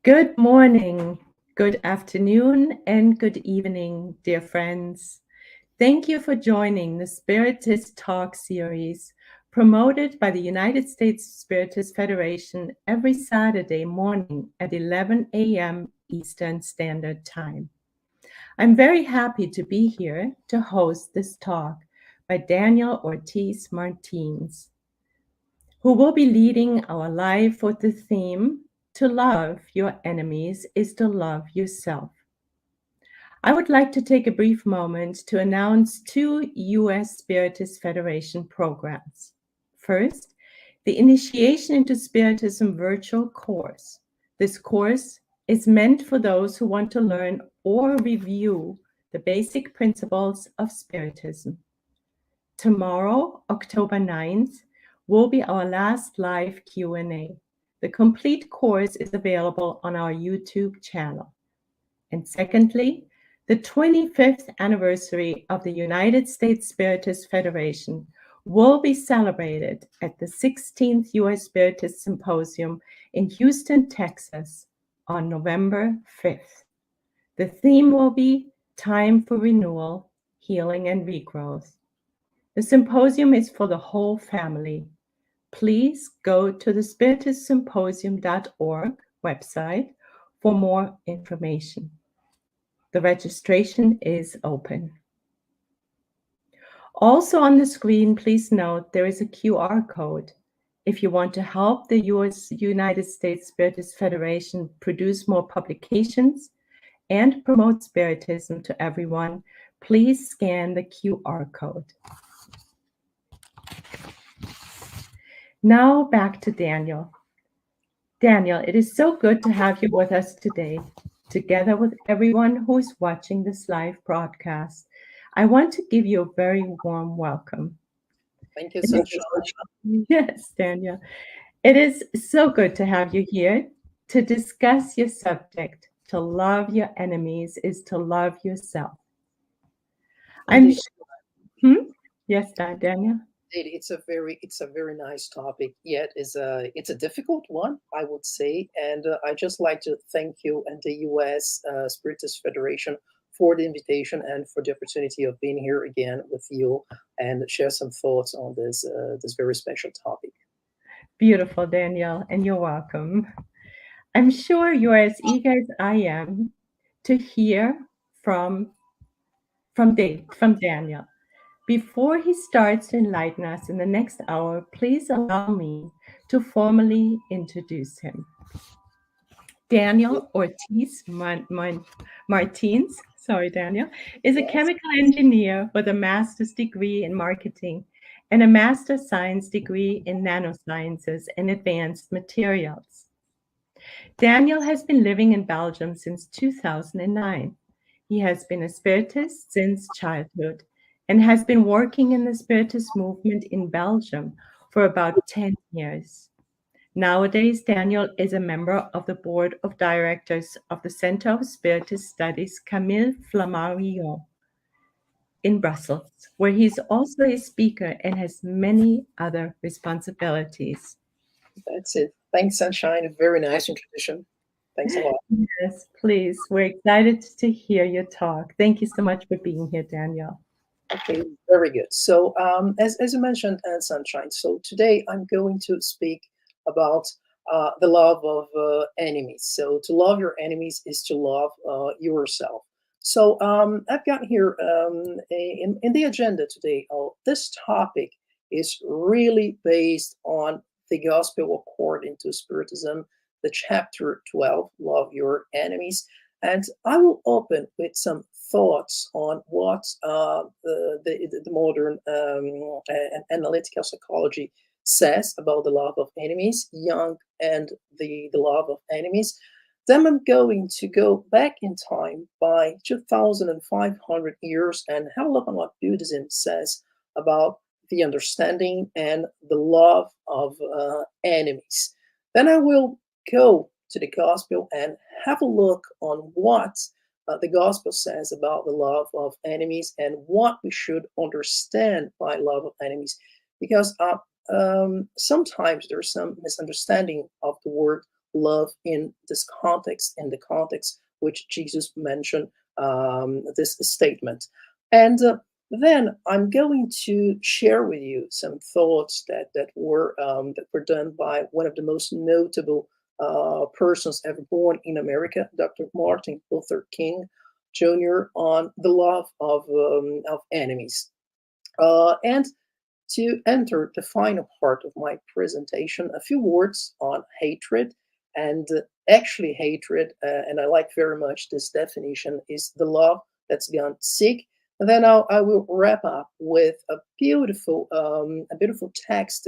Good morning, good afternoon, and good evening, dear friends. Thank you for joining the Spiritist Talk series promoted by the United States Spiritist Federation every Saturday morning at 11 a.m. Eastern Standard Time. I'm very happy to be here to host this talk by Daniel Ortiz Martins, who will be leading our live with the theme, "To love your enemies is to love yourself." I would like to take a brief moment to announce two U.S. Spiritist Federation programs. First, the Initiation into Spiritism virtual course. This course is meant for those who want to learn or review the basic principles of Spiritism. Tomorrow, October 9th, will be our last live Q&A. The complete course is available on our YouTube channel. And secondly, the 25th anniversary of the United States Spiritist Federation will be celebrated at the 16th U.S. Spiritist Symposium in Houston, Texas on November 5th. The theme will be Time for Renewal, Healing, and Regrowth. The symposium is for the whole family. Please go to the spiritistsymposium.org website for more information. The registration is open. Also on the screen, please note there is a QR code. If you want to help the United States Spiritist Federation produce more publications and promote Spiritism to everyone, please scan the QR code. Now back to Daniel. Daniel, it is so good to have you with us today, together with everyone who is watching this live broadcast. I want to give you a very warm welcome. Thank you so much. Yes, Daniel. It is so good to have you here to discuss your subject. To love your enemies is to love yourself. I'm sure. Yes, Daniel. It's a very nice topic. Yet it's a difficult one, I would say. And I just like to thank you and the U.S. Spiritist Federation for the invitation and for the opportunity of being here again with you and share some thoughts on this very special topic. Beautiful, Daniel, and you're welcome. I'm sure you're as eager as I am to hear from Daniel. Before he starts to enlighten us in the next hour, please allow me to formally introduce him. Daniel Ortiz Martins, Daniel, is a chemical engineer with a master's degree in marketing and a master's science degree in nanosciences and advanced materials. Daniel has been living in Belgium since 2009. He has been a Spiritist since childhood and has been working in the Spiritist movement in Belgium for about 10 years. Nowadays, Daniel is a member of the board of directors of the Center of Spiritist Studies Camille Flammarion in Brussels, where he's also a speaker and has many other responsibilities. That's it. Thanks, Sunshine. A very nice introduction. Thanks a lot. Yes, please. We're excited to hear your talk. Thank you so much for being here, Daniel. Okay, very good. So as you mentioned, Sunshine, so today I'm going to speak about the love of enemies. So to love your enemies is to love yourself. So I've got here in the agenda today, this topic is really based on the Gospel according to Spiritism, the chapter 12, Love Your Enemies. And I will open with some thoughts on what the modern analytical psychology says about the love of enemies, Jung and the love of enemies. Then I'm going to go back in time by 2,500 years and have a look at what Buddhism says about the understanding and the love of enemies. Then I will go to the Gospel and have a look on what the Gospel says about the love of enemies and what we should understand by love of enemies. Because sometimes there's some misunderstanding of the word love in this context, in the context which Jesus mentioned this statement. And then I'm going to share with you some thoughts that were done by one of the most notable persons ever born in America, Dr. Martin Luther King Jr., on the love of enemies. And to enter the final part of my presentation, a few words on hatred. And actually, hatred, and I like very much this definition, is the love that's gone sick. And then I will wrap up with a beautiful text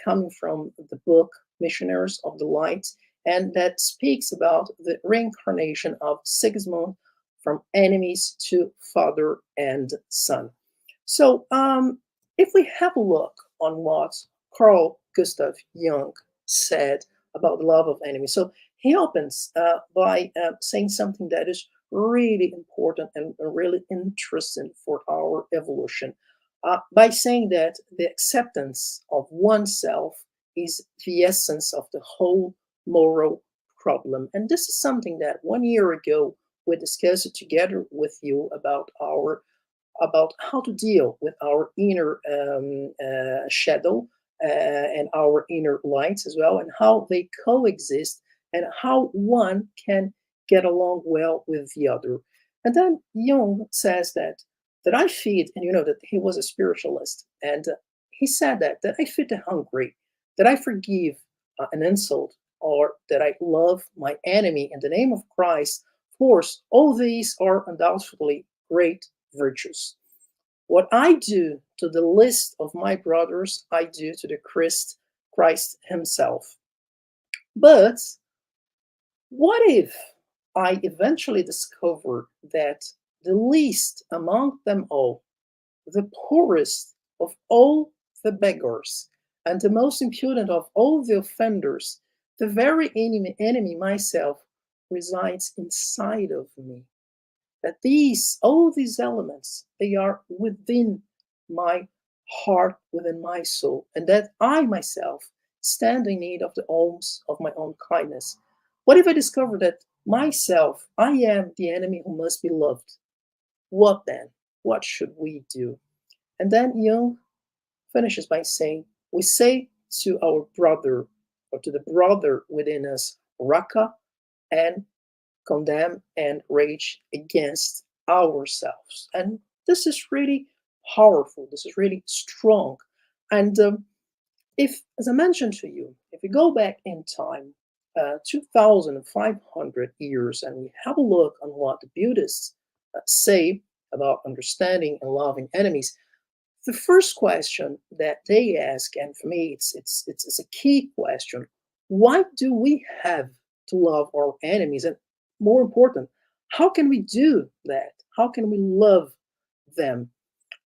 coming from the book Missionaries of the Light, and that speaks about the reincarnation of Sigismund from enemies to father and son. So if we have a look on what Carl Gustav Jung said about the love of enemies, so he opens by saying something that is really important and really interesting for our evolution, by saying that the acceptance of oneself is the essence of the whole moral problem. And this is something that 1 year ago we discussed together with you about how to deal with our inner shadow and our inner lights as well, and how they coexist, and how one can get along well with the other. And then Jung says that I feed, and you know that he was a spiritualist, and he said that I feed the hungry, that I forgive an insult, or that I love my enemy in the name of Christ. Of course, all these are undoubtedly great virtues. What I do to the least of my brothers, I do to the Christ himself. But what if I eventually discover that the least among them all, the poorest of all the beggars, and the most impudent of all the offenders, the very enemy myself, resides inside of me? That all these elements, they are within my heart, within my soul, and that I myself stand in need of the alms of my own kindness. What if I discover that myself, I am the enemy who must be loved? What then? What should we do? And then Jung finishes by saying, we say to our brother, or to the brother within us, Raka, and condemn and rage against ourselves. And this is really powerful. This is really strong. And if, as I mentioned to you, if we go back in time, 2,500 years, and we have a look on what the Buddhists say about understanding and loving enemies, the first question that they ask, and for me it's a key question: why do we have to love our enemies? And more important, how can we do that? How can we love them?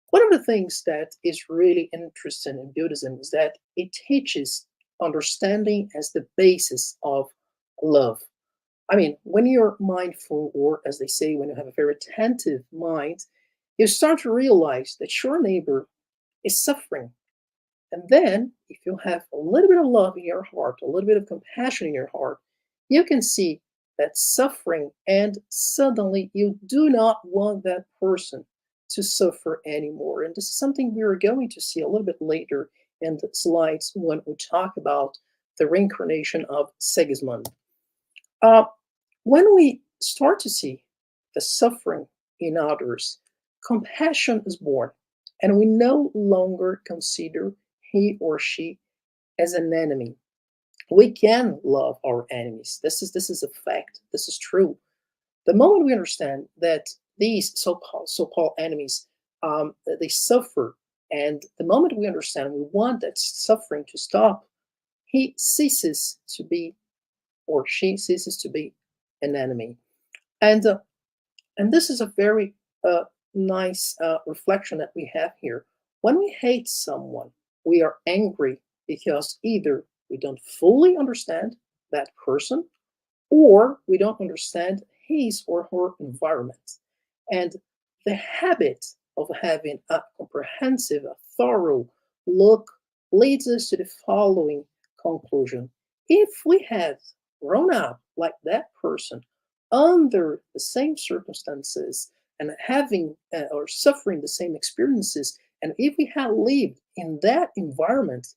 One of the things that is really interesting in Buddhism is that it teaches understanding as the basis of love. I mean, when you're mindful, or as they say, when you have a very attentive mind, you start to realize that your neighbor is suffering. And then, if you have a little bit of love in your heart, a little bit of compassion in your heart, you can see that suffering, and suddenly you do not want that person to suffer anymore. And this is something we are going to see a little bit later in the slides when we talk about the reincarnation of Sigismund. When we start to see the suffering in others, compassion is born, and we no longer consider he or she as an enemy. We can love our enemies. This is a fact. This is true. The moment we understand that these so-called enemies, they suffer, and the moment we understand we want that suffering to stop, he ceases to be, or she ceases to be, an enemy. And this is a very nice reflection that we have here. When we hate someone, we are angry because either we don't fully understand that person, or we don't understand his or her environment. And the habit of having a comprehensive, a thorough look leads us to the following conclusion: If we had grown up like that person under the same circumstances and having or suffering the same experiences, and if we had lived in that environment,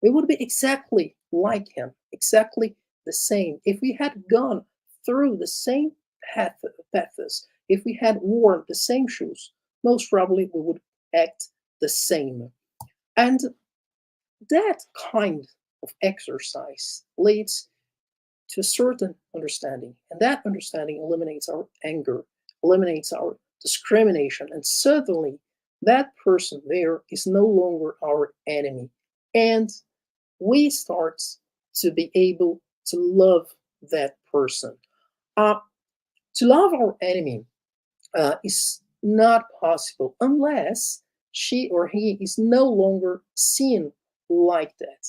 we would be exactly like him, exactly the same. If we had gone through the same paths, if we had worn the same shoes, most probably we would act the same. And that kind of exercise leads to a certain understanding, and that understanding eliminates our anger, eliminates our discrimination, and suddenly that person there is no longer our enemy, and we start to be able to love that person. To love our enemy is not possible unless she or he is no longer seen like that.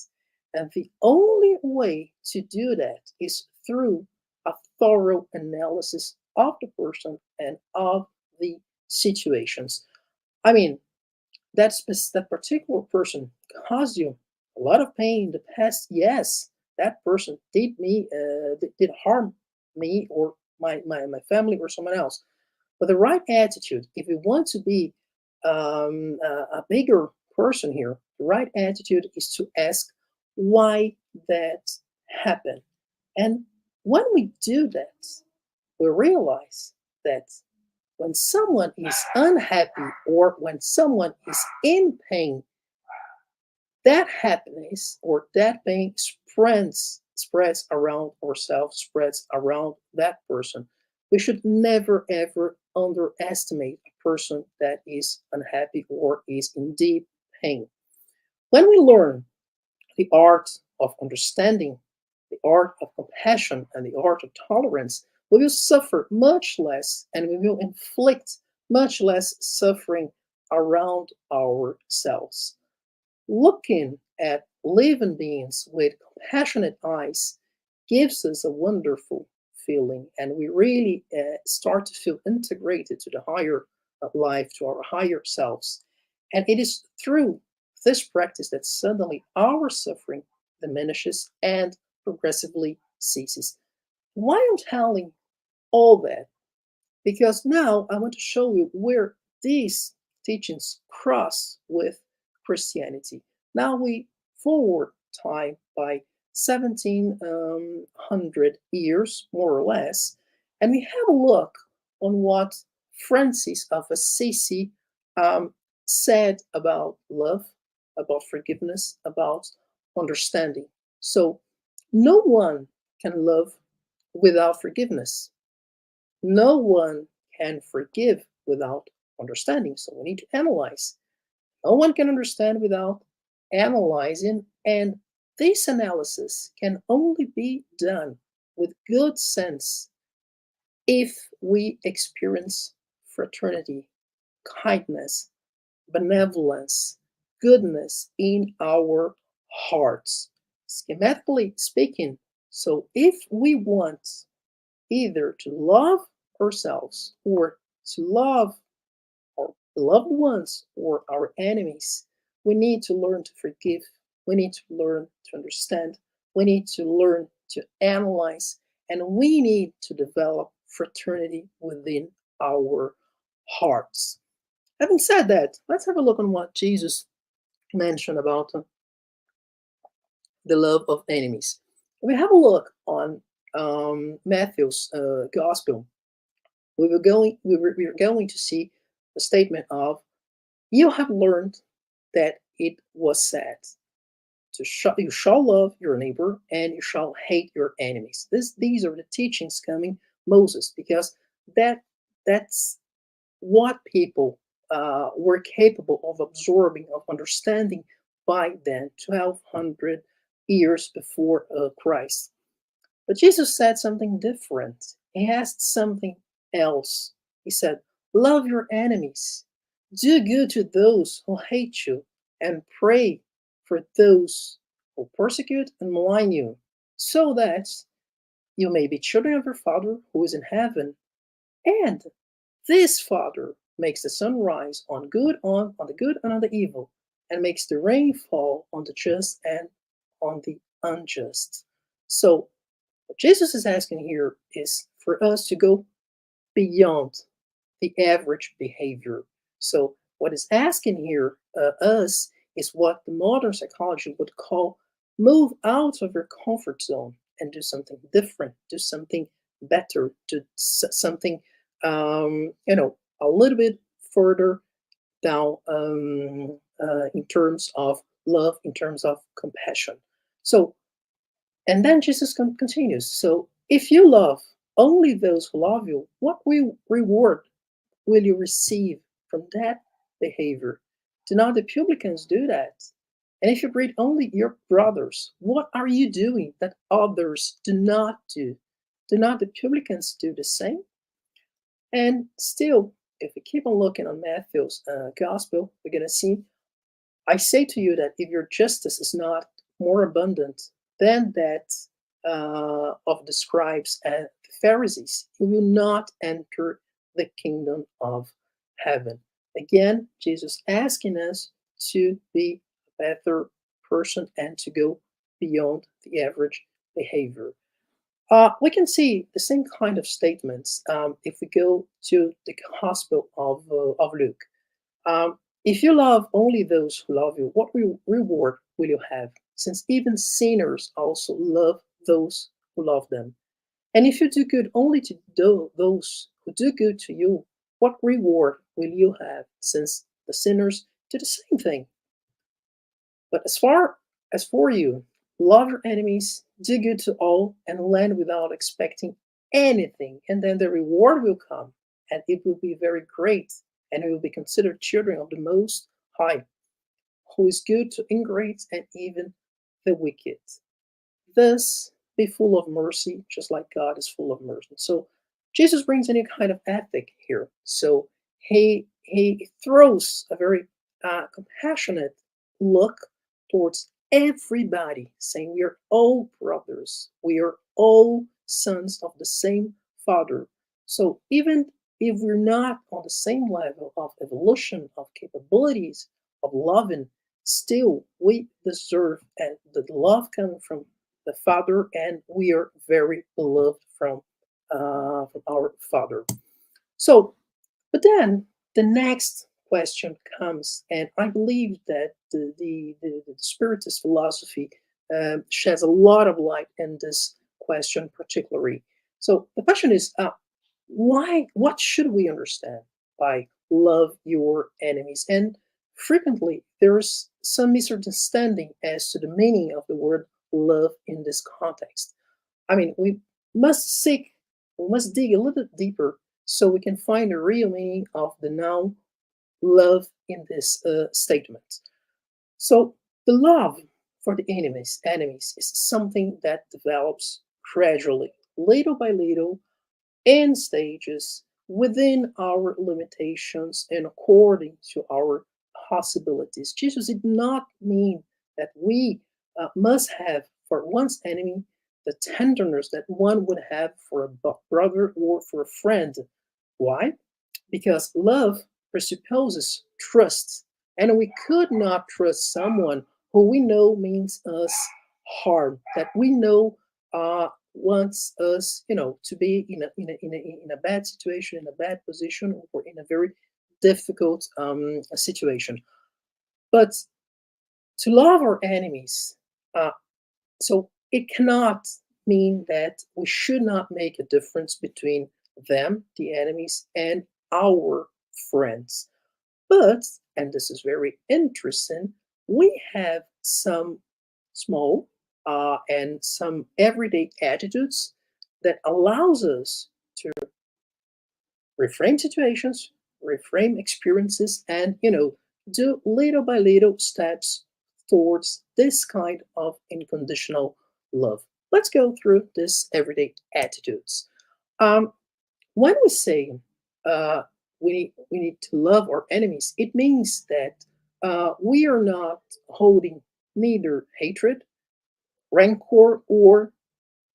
And the only way to do that is through a thorough analysis of the person and of the situations. I mean, that particular person caused you a lot of pain in the past. Yes, that person did harm me or my family or someone else. But the right attitude, if we want to be a bigger person here, the right attitude is to ask why that happened. And when we do that, we realize that when someone is unhappy or when someone is in pain, that happiness or that pain spreads around ourselves, spreads around that person. We should never ever underestimate a person that is unhappy or is in deep pain. When we learn the art of understanding, the art of compassion, and the art of tolerance, we will suffer much less and we will inflict much less suffering around ourselves. Looking at living beings with compassionate eyes gives us a wonderful feeling, and we really start to feel integrated to the higher life, to our higher selves. And it is through this practice that suddenly our suffering diminishes and progressively ceases. Why I'm telling all that? Because now I want to show you where these teachings cross with Christianity. Now we forward time by 1700 years, more or less, and we have a look on what Francis of Assisi said about love, about forgiveness, about understanding. So no one can love without forgiveness. No one can forgive without understanding. So we need to analyze. No one can understand without analyzing. And this analysis can only be done with good sense if we experience fraternity, kindness, benevolence, goodness in our hearts. Schematically speaking, so if we want either to love ourselves or to love our loved ones or our enemies, we need to learn to forgive. We need to learn to understand. We need to learn to analyze. And we need to develop fraternity within our hearts. Having said that, let's have a look on what Jesus mentioned about the love of enemies. We have a look on Matthew's gospel. We were going to see a statement of, "You have learned that it was said, you shall love your neighbor and you shall hate your enemies." These are the teachings coming Moses, because that's what people were capable of absorbing, of understanding by then, 1200 years before Christ. But Jesus said something different. He asked something else. He said, "Love your enemies, do good to those who hate you, and pray for those who persecute and malign you, so that you may be children of your Father who is in heaven. And this Father makes the sun rise on the good and on the evil, and makes the rain fall on the just and on the unjust." So what Jesus is asking here is for us to go beyond the average behavior. So what is asking here us is what the modern psychology would call move out of your comfort zone and do something different, do something better, do something a little bit further down in terms of love, in terms of compassion. So, and then Jesus continues. So, if you love only those who love you, what reward will you receive from that behavior? Do not the publicans do that? And if you greet only your brothers, what are you doing that others do not do? Do not the publicans do the same? And still, if we keep on looking on Matthew's gospel, we're going to see, I say to you that if your justice is not more abundant than that of the scribes and the Pharisees, you will not enter the kingdom of heaven. Again, Jesus asking us to be a better person and to go beyond the average behavior. We can see the same kind of statements if we go to the Gospel of Luke. If you love only those who love you, what reward will you have? Since even sinners also love those who love them. And if you do good only to those who do good to you, what reward will you have? Since the sinners do the same thing. But as far as for you, love your enemies, do good to all, and lend without expecting anything. And then the reward will come, and it will be very great, and you will be considered children of the Most High, who is good to ingrates and even the wicked. Thus, be full of mercy, just like God is full of mercy. So Jesus brings any kind of ethic here. So he throws a very compassionate look towards everybody, saying we are all brothers, we are all sons of the same Father. So even if we're not on the same level of evolution, of capabilities, of loving, still we deserve and the love coming from the Father, and we are very beloved from our Father. So, but then the next question comes, and I believe that the Spiritist philosophy sheds a lot of light in this question particularly. So the question is, why? What should we understand by love your enemies? And frequently there's some misunderstanding as to the meaning of the word love in this context. I mean, we must dig a little bit deeper so we can find the real meaning of the noun love in this statement. So the love for the enemies is something that develops gradually, little by little, in stages, within our limitations and according to our possibilities. Jesus did not mean that we must have for one's enemy the tenderness that one would have for a brother or for a friend. Why? Because love presupposes trust, and we could not trust someone who we know means us harm, that we know wants us, to be in a bad situation, in a bad position, or in a very difficult situation. But to love our enemies, so it cannot mean that we should not make a difference between them, the enemies, and our friends. But, and this is very interesting, we have some small and some everyday attitudes that allows us to reframe situations, reframe experiences, and do little by little steps towards this kind of unconditional love. Let's go through this everyday attitudes. When we say we need to love our enemies, it means that we are not holding neither hatred, rancor, or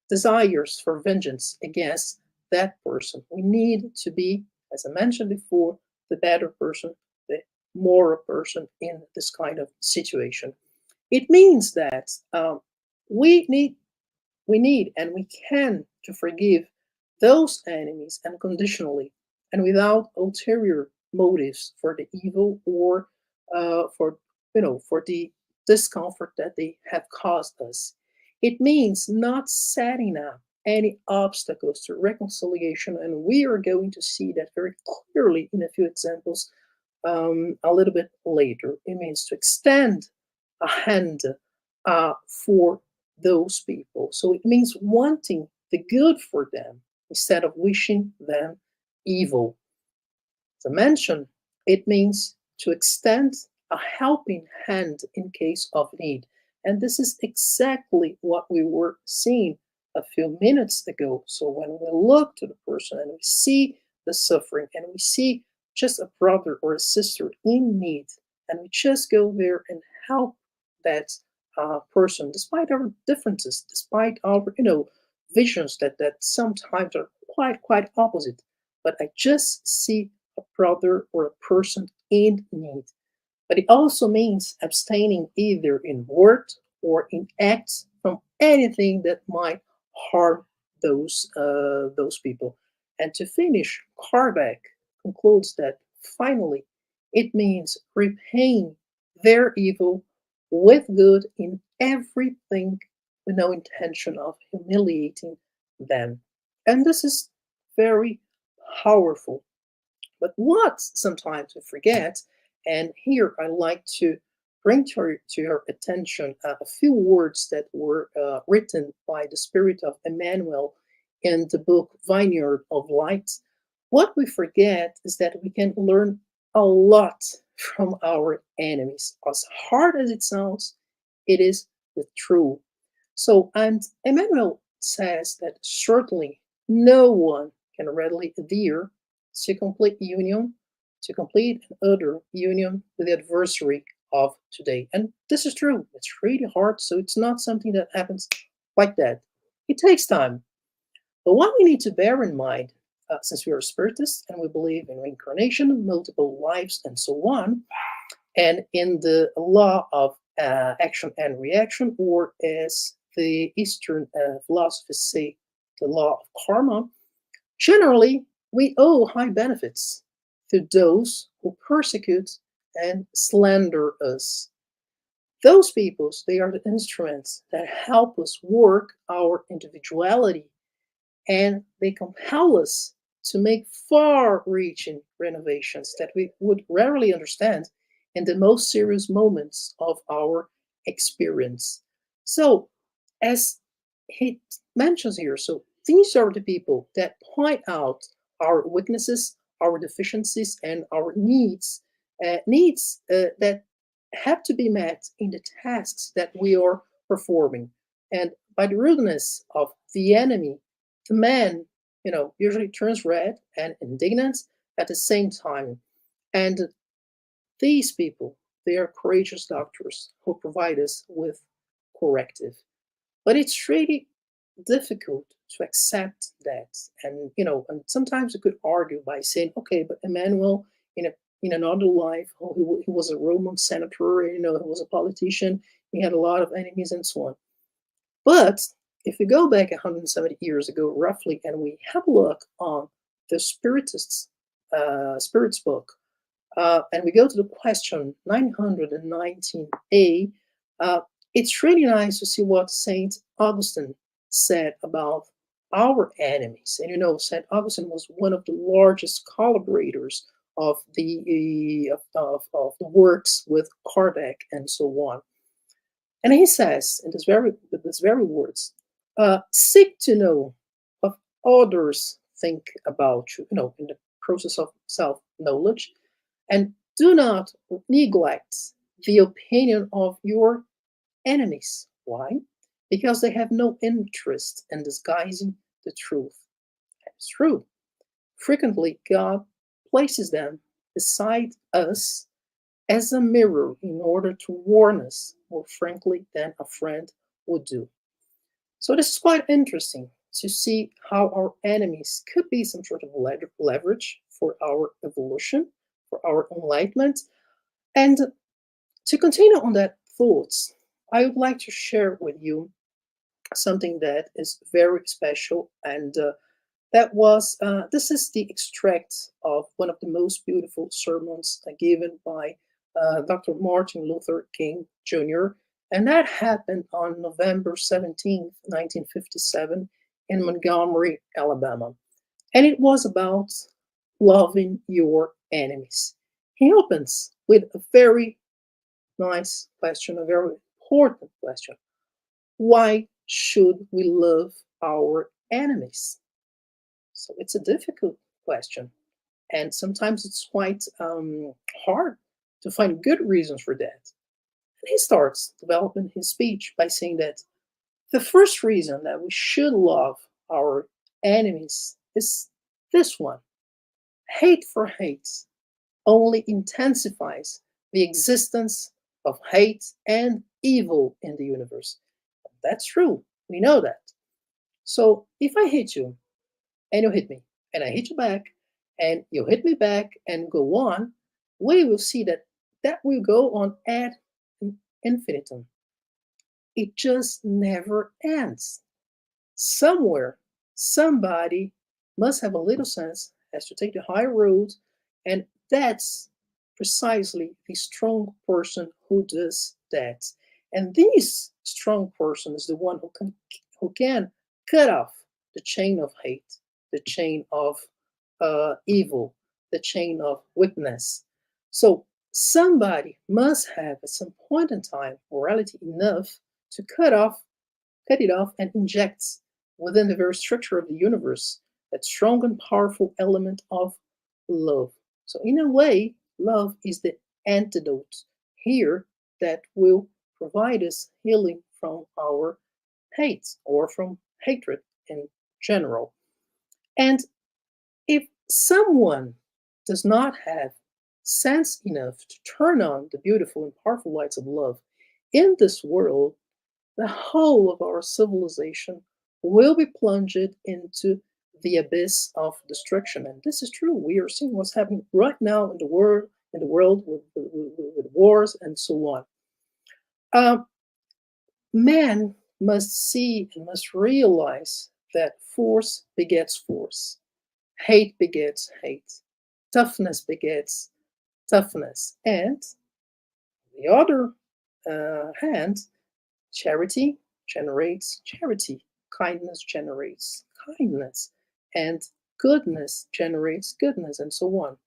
desires for vengeance against that person. We need to be, as I mentioned before, the better person, the moral person in this kind of situation. It means that we need we need and we can to forgive those enemies unconditionally and without ulterior motives for the evil or for for the discomfort that they have caused us. It means not setting up any obstacles to reconciliation, and we are going to see that very clearly in a few examples a little bit later. It means to extend a hand for those people. So it means wanting the good for them instead of wishing them evil. As I mentioned, it means to extend a helping hand in case of need. And this is exactly what we were seeing a few minutes ago. So when we look to the person and we see the suffering and we see just a brother or a sister in need, and we just go there and help that person, despite our differences, despite our visions that sometimes are quite opposite. But I just see a brother or a person in need. But it also means abstaining either in word or in acts from anything that might harm those people. And to finish, Kardec concludes that finally it means repaying their evil with good in everything with no intention of humiliating them. And this is very powerful. But what sometimes we forget, and here I like to bring to your attention a few words that were written by the spirit of Emmanuel in the book Vineyard of Light. What we forget is that we can learn a lot from our enemies. As hard as it sounds, it is the truth. So, and Emmanuel says that certainly no one can readily adhere to complete union, to complete an utter union with the adversary of today. And this is true. It's really hard, so it's not something that happens like that. It takes time. But what we need to bear in mind, since we are spiritists and we believe in reincarnation, multiple lives, and so on, and in the law of action and reaction, or as the Eastern philosophies say, the law of karma, generally, we owe high benefits to those who persecute and slander us. Those peoples, they are the instruments that help us work our individuality, and they compel us to make far-reaching renovations that we would rarely understand in the most serious moments of our experience. So, as he mentions here, so these are the people that point out our weaknesses, our deficiencies, and our needs that have to be met in the tasks that we are performing. And by the rudeness of the enemy, the man, usually turns red and indignant at the same time. And these people, they are courageous doctors who provide us with corrective. But it's really difficult to accept that. And and sometimes you could argue by saying, okay, but Emmanuel, in another life, he was a Roman senator, he was a politician, he had a lot of enemies and so on. But if we go back 170 years ago, roughly, and we have a look on the Spirits book, and we go to the question 919a, it's really nice to see what Saint Augustine said about our enemies. And Saint Augustine was one of the largest collaborators of the works with Kardec and so on. And he says, in these very words, seek to know what others think about you, in the process of self-knowledge, and do not neglect the opinion of your enemies. Why? Because they have no interest in disguising the truth. That's true. Frequently, God places them beside us as a mirror in order to warn us more frankly than a friend would do. So this is quite interesting to see how our enemies could be some sort of leverage for our evolution, for our enlightenment. And to continue on that thoughts, I would like to share with you something that is very special. And this is the extract of one of the most beautiful sermons given by Dr. Martin Luther King Jr. And that happened on November 17th, 1957 in Montgomery, Alabama. And it was about loving your enemies. He opens with a very nice question, a very important question. Why should we love our enemies? So it's a difficult question. And sometimes it's quite hard to find good reasons for that. And he starts developing his speech by saying that the first reason that we should love our enemies is this one. Hate for hate only intensifies the existence of hate and evil in the universe. That's true. We know that. So if I hit you and you hit me and I hit you back and you hit me back and go on, we will see that will go on ad infinitum. It just never ends. Somewhere, somebody must have a little sense, has to take the high road, and that's precisely the strong person who does that. And this strong person is the one who can cut off the chain of hate, the chain of evil, the chain of wickedness. So somebody must have at some point in time morality enough to cut it off and inject within the very structure of the universe that strong and powerful element of love. So in a way, love is the antidote here that will provide us healing from our hate or from hatred in general. And if someone does not have sense enough to turn on the beautiful and powerful lights of love in this world, the whole of our civilization will be plunged into the abyss of destruction. And this is true. We are seeing what's happening right now in the world with wars and so on. Man must see and must realize that force begets force. Hate begets hate. Toughness begets toughness. And on the other hand, charity generates charity. Kindness generates kindness. And goodness generates goodness, and so on.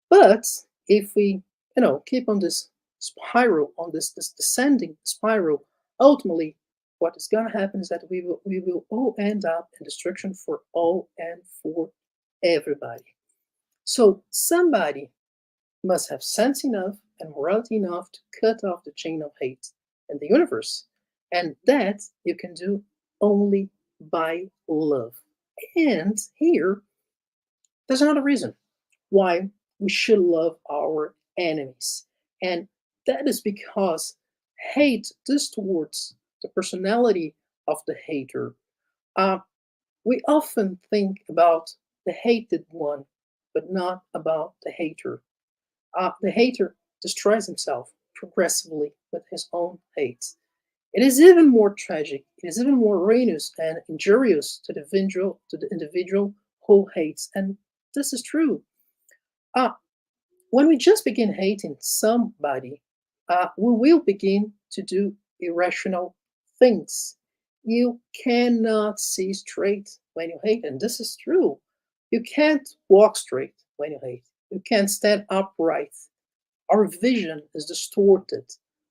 But if we, keep on this spiral, on this descending spiral, ultimately, what is going to happen is that we will all end up in destruction for all and for everybody. So somebody must have sense enough and morality enough to cut off the chain of hate in the universe. And that you can do only by love. And here, there's another reason why we should love our enemies. And that is because hate distorts the personality of the hater. We often think about the hated one, but not about the hater. The hater destroys himself progressively with his own hate. It is even more tragic, it is even more ruinous and injurious to the individual who hates. And this is true. When we just begin hating somebody, we will begin to do irrational things. You cannot see straight when you hate, and this is true. You can't walk straight when you hate. You can't stand upright. Our vision is distorted.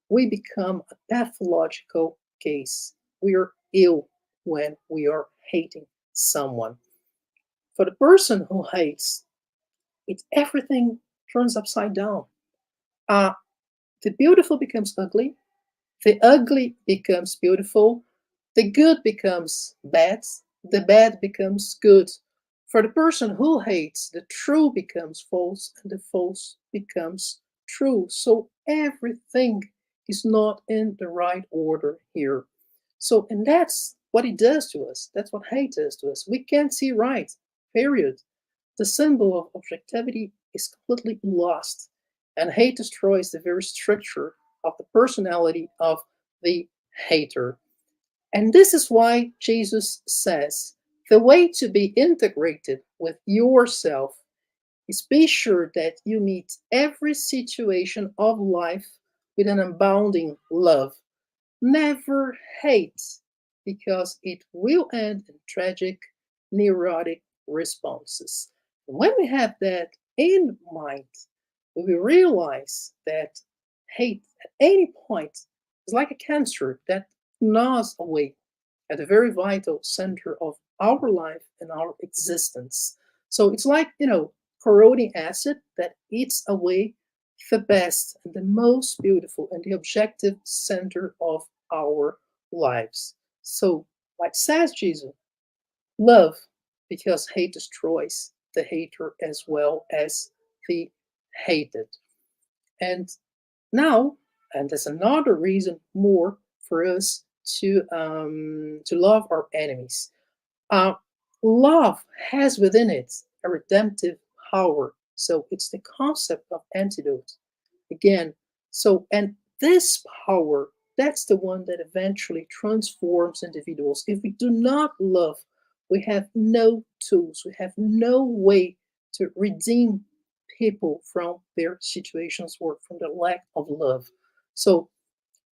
We become a pathological case. We are ill when we are hating someone. For the person who hates, everything turns upside down. The beautiful becomes ugly. The ugly becomes beautiful. The good becomes bad. The bad becomes good. For the person who hates, the true becomes false and the false becomes true. So everything is not in the right order here. So, and that's what it does to us. That's what hate does to us. We can't see right, period. The symbol of objectivity is completely lost, and hate destroys the very structure of the personality of the hater. And this is why Jesus says the way to be integrated with yourself is be sure that you meet every situation of life with an abounding love. Never hate, because it will end in tragic, neurotic responses. When we have that in mind, we will realize that hate at any point is like a cancer that gnaws away at the very vital center of our life and our existence. So it's like, corroding acid that eats away the best and the most beautiful and the objective center of our lives. So, like says Jesus, love, because hate destroys the hater as well as the hated. And now, and there's another reason more for us to love our enemies. Uh, Love has within it a redemptive power. So it's the concept of antidote. Again, so, and this power, that's the one that eventually transforms individuals. If we do not love, we have no tools, we have no way to redeem people from their situations or from the lack of love. So,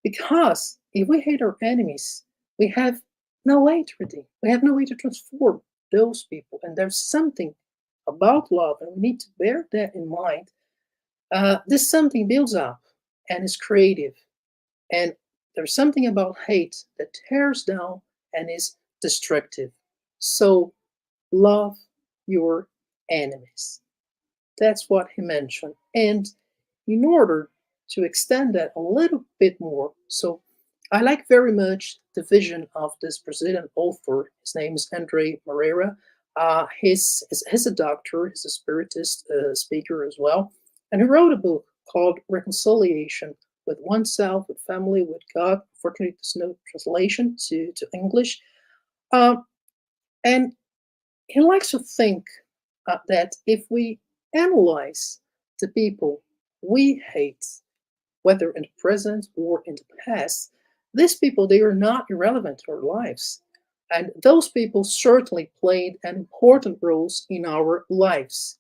because if we hate our enemies, we have no way to redeem, we have no way to transform those people. And there's something about love, and we need to bear that in mind. This something builds up and is creative. And there's something about hate that tears down and is destructive. So love your enemies. That's what he mentioned. And in order to extend that a little bit more, so I like very much the vision of this Brazilian author. His name is André Moreira. He's a doctor, he's a spiritist speaker as well. And he wrote a book called Reconciliation with Oneself, with Family, with God. Fortunately, there's no translation to English. And he likes to think that if we analyze the people we hate, whether in the present or in the past, these people, they are not irrelevant to our lives. And those people certainly played an important role in our lives.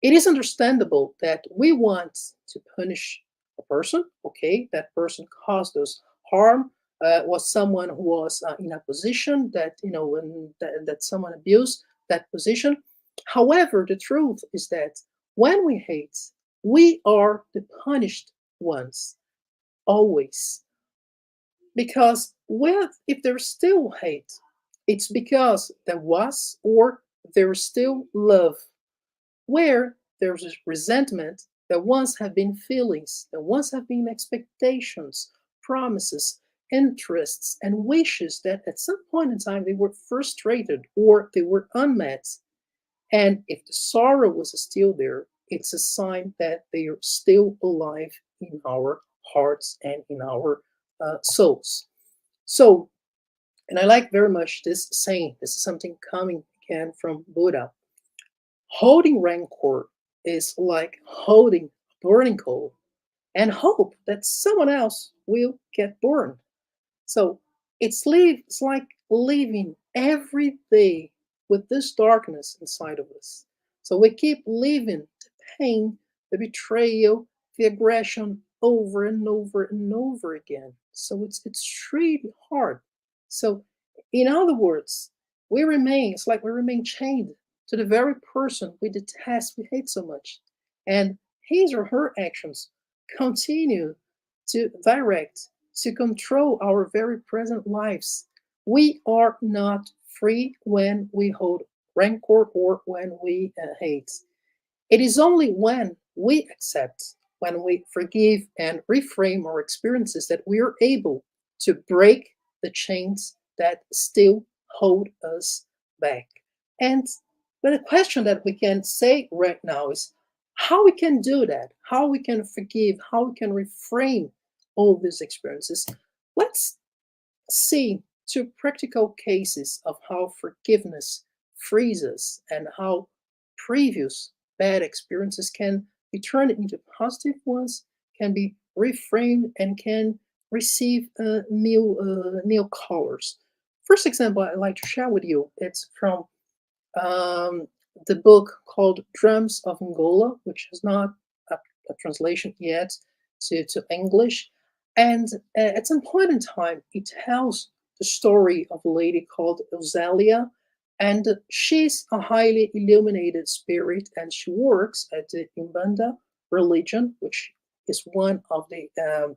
It is understandable that we want to punish a person. Okay, that person caused us harm, was someone who was in a position that, that someone abused that position. However, the truth is that when we hate, we are the punished ones, always. Because if there's still hate, it's because there was or there's still love. Where there's resentment, there once have been feelings, there once have been expectations, promises, interests, and wishes that at some point in time they were frustrated or they were unmet. And if the sorrow was still there, it's a sign that they are still alive in our hearts and in our souls. So, and I like very much this saying. This is something coming again from Buddha. Holding rancor is like holding a burning coal and hope that someone else will get burned. So it's like living every day with this darkness inside of us. So we keep living the pain, the betrayal, the aggression over and over and over again. So it's really hard. So in other words, it's like we remain chained to the very person we detest, we hate so much. And his or her actions continue to direct, to control our very present lives. We are not free when we hold rancor or when we hate. It is only when we accept, when we forgive and reframe our experiences that we are able to break the chains that still hold us back. And but the question that we can say right now is how we can do that, how we can forgive, how we can reframe all these experiences. Let's see two practical cases of how forgiveness frees us and how previous bad experiences can be turned into positive ones, can be reframed, and can receive new colors. First example I'd like to share with you, it's from the book called Drums of Angola, which is not a translation yet to English. And at some point in time, it tells the story of a lady called Eusalia, and she's a highly illuminated spirit, and she works at the Umbanda religion, which is one of the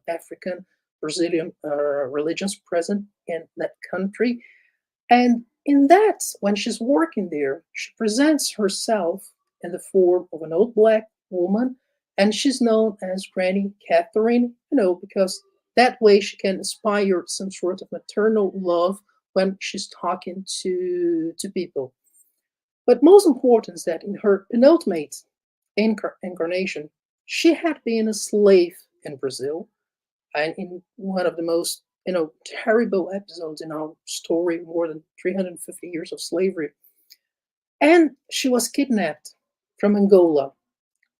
African Brazilian religions present in that country. And in that, when she's working there, she presents herself in the form of an old black woman, and she's known as Granny Catherine, because that way she can inspire some sort of maternal love when she's talking to people. But most important is that in her penultimate incarnation, she had been a slave in Brazil, and in one of the most terrible episodes in our story, more than 350 years of slavery. And she was kidnapped from Angola.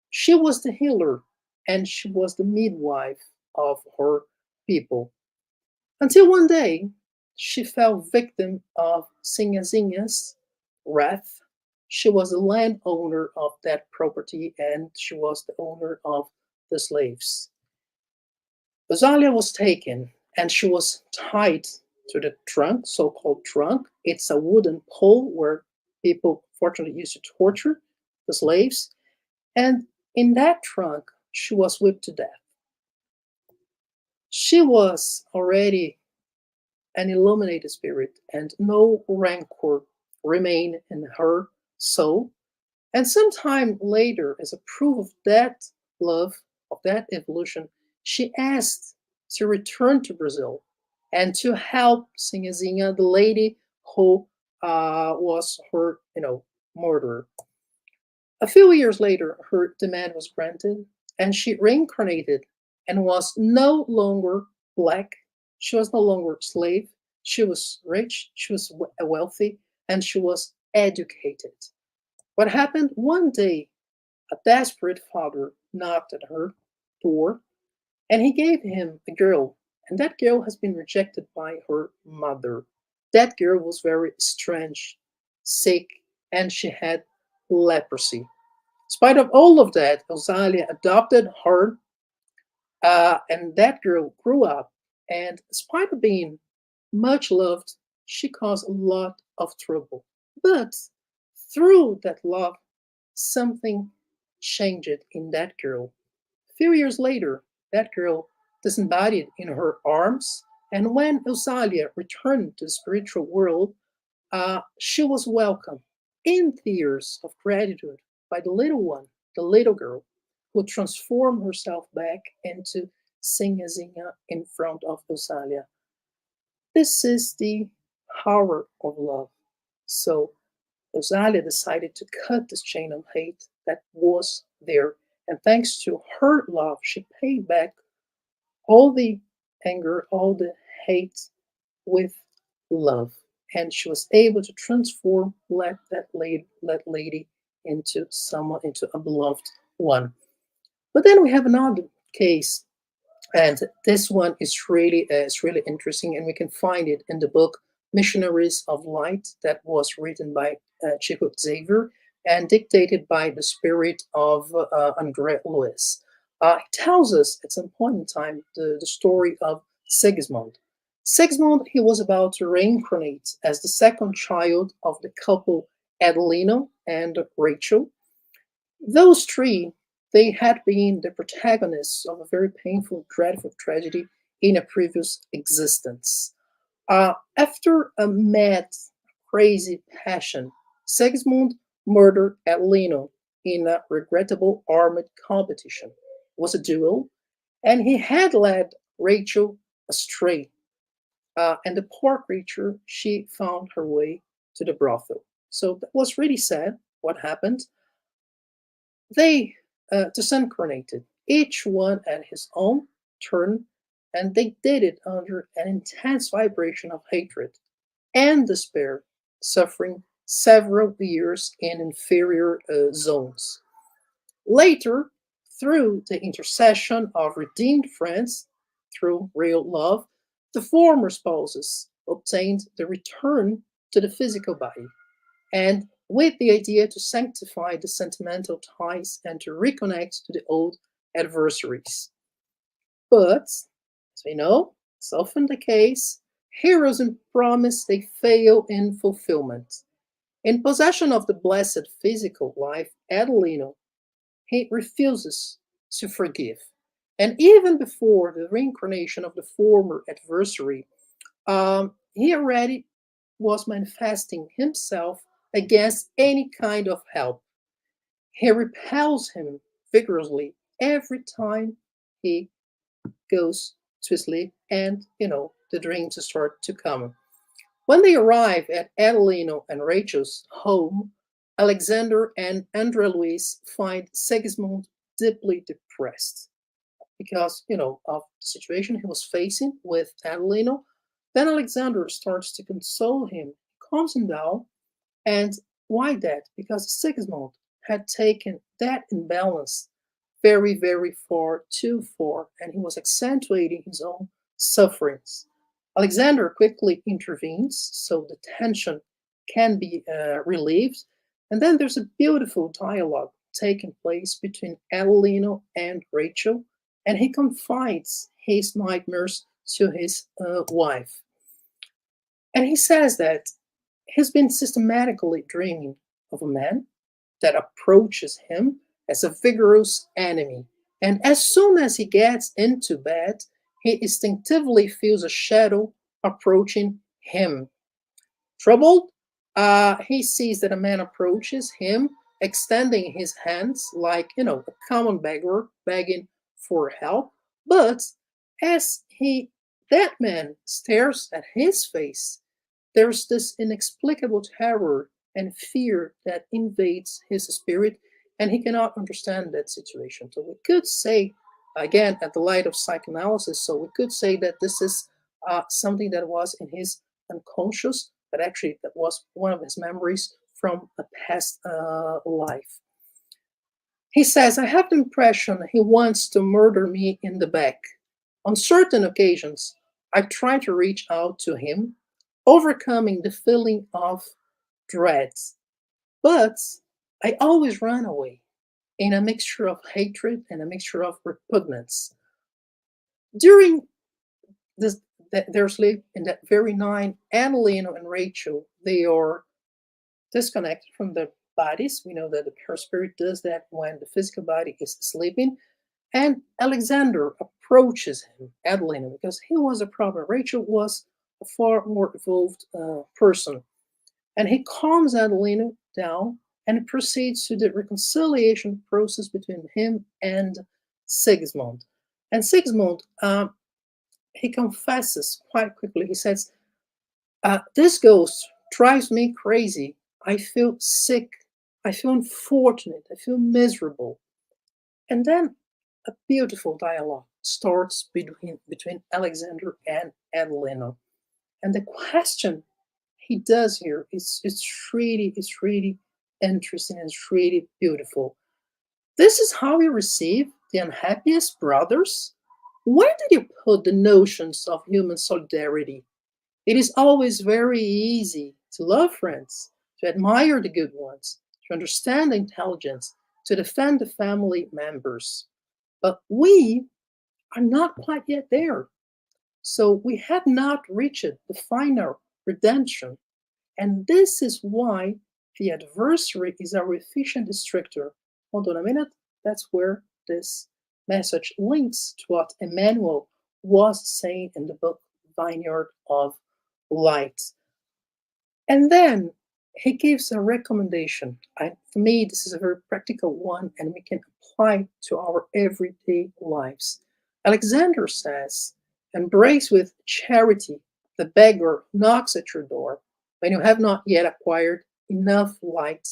She was the healer, and she was the midwife of her people. Until one day, she fell victim of Sinhazinha's wrath. She was the landowner of that property, and she was the owner of the slaves. Rosalia was taken, and she was tied to the trunk, so-called trunk. It's a wooden pole where people, fortunately, used to torture the slaves. And in that trunk, she was whipped to death. She was already an illuminated spirit, and no rancor remained in her soul. And sometime later, as a proof of that love, of that evolution, she asked to return to Brazil and to help Sinhazinha, the lady who was her, murderer. A few years later, her demand was granted, and she reincarnated and was no longer black. She was no longer a slave. She was rich, she was wealthy, and she was educated. What happened one day, a desperate father knocked at her door, and he gave him a girl, and that girl has been rejected by her mother. That girl was very strange, sick, and she had leprosy. In spite of all of that, Rosalia adopted her, and that girl grew up, and in spite of being much loved, she caused a lot of trouble. But through that love, something changed in that girl. A few years later, that girl disembodied in her arms, and when Rosalia returned to the spiritual world, she was welcomed in tears of gratitude by the little one, the little girl, who transformed herself back into Sinhazinha in front of Rosalia. This is the power of love. So Rosalia decided to cut this chain of hate that was there. And thanks to her love, she paid back all the anger, all the hate with love. And she was able to transform that lady into someone, into a beloved one. But then we have another case, and this one is really interesting, and we can find it in the book Missionaries of Light that was written by Chico Xavier and dictated by the spirit of André Luiz. It tells us at some point in time the story of Sigismund. Sigismund, he was about to reincarnate as the second child of the couple Adelino and Rachel. Those three, they had been the protagonists of a very painful, dreadful tragedy in a previous existence. After a mad, crazy passion, Sigismund murdered Adelino in a regrettable armed competition. It was a duel, and he had led Rachel astray. And the poor creature, she found her way to the brothel. So that was really sad what happened. They disincarnated, each one at his own turn, and they did it under an intense vibration of hatred and despair, suffering several years in inferior zones. Later, through the intercession of redeemed friends, through real love, the former spouses obtained the return to the physical body, and with the idea to sanctify the sentimental ties and to reconnect to the old adversaries. But, as we know, it's often the case, heroes in promise, they fail in fulfillment. In possession of the blessed physical life, Adelino, he refuses to forgive. And even before the reincarnation of the former adversary, he already was manifesting himself against any kind of help. He repels him vigorously every time he goes to sleep, and the dreams start to come. When they arrive at Adelino and Rachel's home, Alexander and Andrea Luis find Sigismund deeply depressed because of the situation he was facing with Adelino. Then Alexander starts to console him, calms him down. And why that? Because Sigismund had taken that imbalance very, very far, too far, and he was accentuating his own sufferings. Alexander quickly intervenes so the tension can be relieved. And then there's a beautiful dialogue taking place between Adelino and Rachel, and he confides his nightmares to his wife. And he says that he's been systematically dreaming of a man that approaches him as a vigorous enemy. And as soon as he gets into bed, he instinctively feels a shadow approaching him. Troubled, he sees that a man approaches him, extending his hands like, a common beggar begging for help. But as that man stares at his face, there's this inexplicable terror and fear that invades his spirit, and he cannot understand that situation. So we could say, again, at the light of psychoanalysis, so we could say that this is something that was in his unconscious, but actually that was one of his memories from a past life. He says, I have the impression he wants to murder me in the back. On certain occasions, I try to reach out to him, overcoming the feeling of dread. But I always run away in a mixture of hatred and a mixture of repugnance. During their sleep in that very night, Adelino and Rachel, they are disconnected from their bodies. We know that the perispirit does that when the physical body is sleeping. And Alexander approaches him, Adelino, because he was a problem. Rachel was a far more evolved person. And he calms Adelino down and proceeds to the reconciliation process between him and Sigismund. And Sigismund, he confesses quite quickly. He says, this ghost drives me crazy. I feel sick. I feel unfortunate. I feel miserable. And then a beautiful dialogue starts between Alexander and Adelino. And the question he does here is really interesting and it's really beautiful. This is how you receive the unhappiest brothers? Where did you put the notions of human solidarity? It is always very easy to love friends, to admire the good ones, to understand intelligence, to defend the family members. But we are not quite yet there. So we have not reached the final redemption. And this is why the adversary is our efficient destructor. Hold on a minute. That's where this message links to what Emmanuel was saying in the book Vineyard of Light. And then he gives a recommendation. For me, this is a very practical one, and we can apply to our everyday lives. Alexander says, embrace with charity the beggar who knocks at your door when you have not yet acquired enough light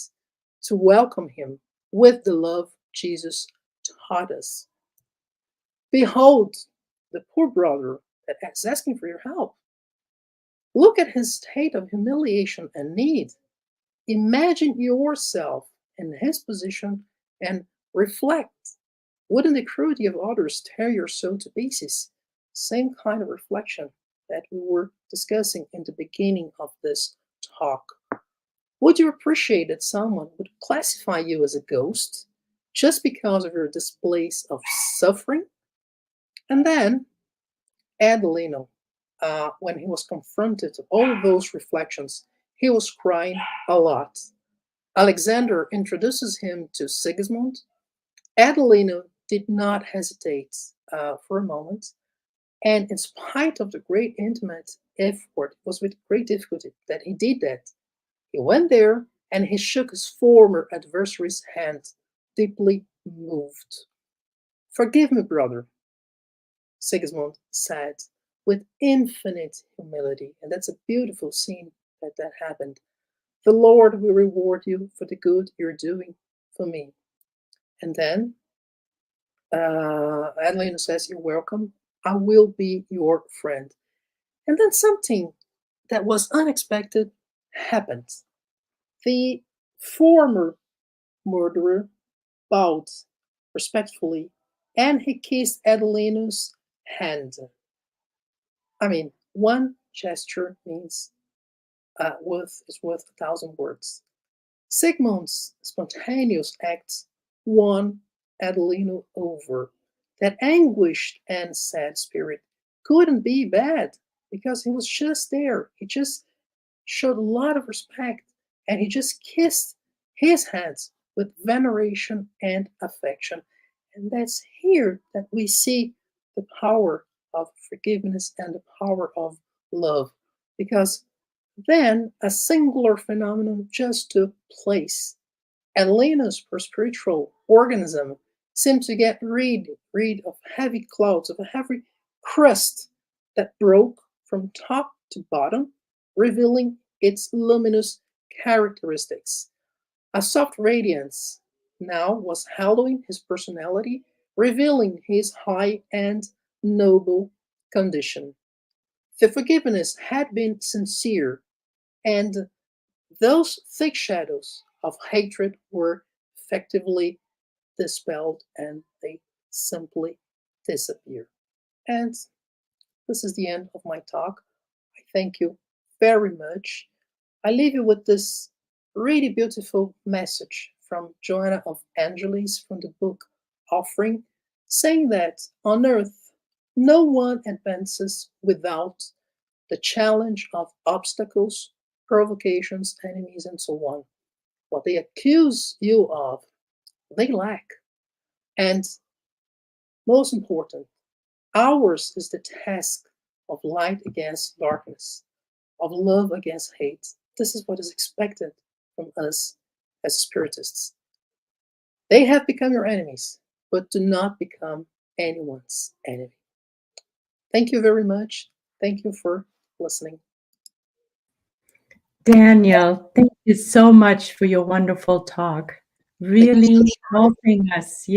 to welcome him with the love Jesus taught us. Behold the poor brother that is asking for your help. Look at his state of humiliation and need. Imagine yourself in his position and reflect. Wouldn't the cruelty of others tear your soul to pieces? Same kind of reflection that we were discussing in the beginning of this talk. Would you appreciate that someone would classify you as a ghost just because of your displays of suffering? And then Adelino, when he was confronted with all of those reflections, he was crying a lot. Alexander introduces him to Sigismund. Adelino did not hesitate for a moment, and in spite of the great intimate effort, it was with great difficulty that he did that. He went there and he shook his former adversary's hand, deeply moved. "Forgive me, brother," Sigismund said with infinite humility. And that's a beautiful scene that happened. "The Lord will reward you for the good you're doing for me." And then Adelina says, "You're welcome. I will be your friend." And then something that was unexpected happened. The former murderer bowed respectfully and he kissed Adelino's hand. I mean, one gesture means is worth 1,000 words. Sigmund's spontaneous act won Adelino over. That anguished and sad spirit couldn't be bad because he was just there. He just showed a lot of respect and he just kissed his hands with veneration and affection. And that's here that we see the power of forgiveness and the power of love, because then a singular phenomenon just took place. Adelina's spiritual organism seemed to get rid of heavy clouds, of a heavy crust that broke from top to bottom, revealing its luminous characteristics. A soft radiance now was hallowing his personality, revealing his high and noble condition. The forgiveness had been sincere, and those thick shadows of hatred were effectively dispelled and they simply disappear. And this is the end of my talk. I thank you very much. I leave you with this really beautiful message from Joanna of Angelis from the book Offering, saying that on earth, no one advances without the challenge of obstacles, provocations, enemies, and so on. What they accuse you of, they lack. And most important, ours is the task of light against darkness, of love against hate. This is what is expected from us as spiritists. They have become your enemies, but do not become anyone's enemy. Thank you very much. Thank you for listening. Daniel, thank you so much for your wonderful talk. Really helping us,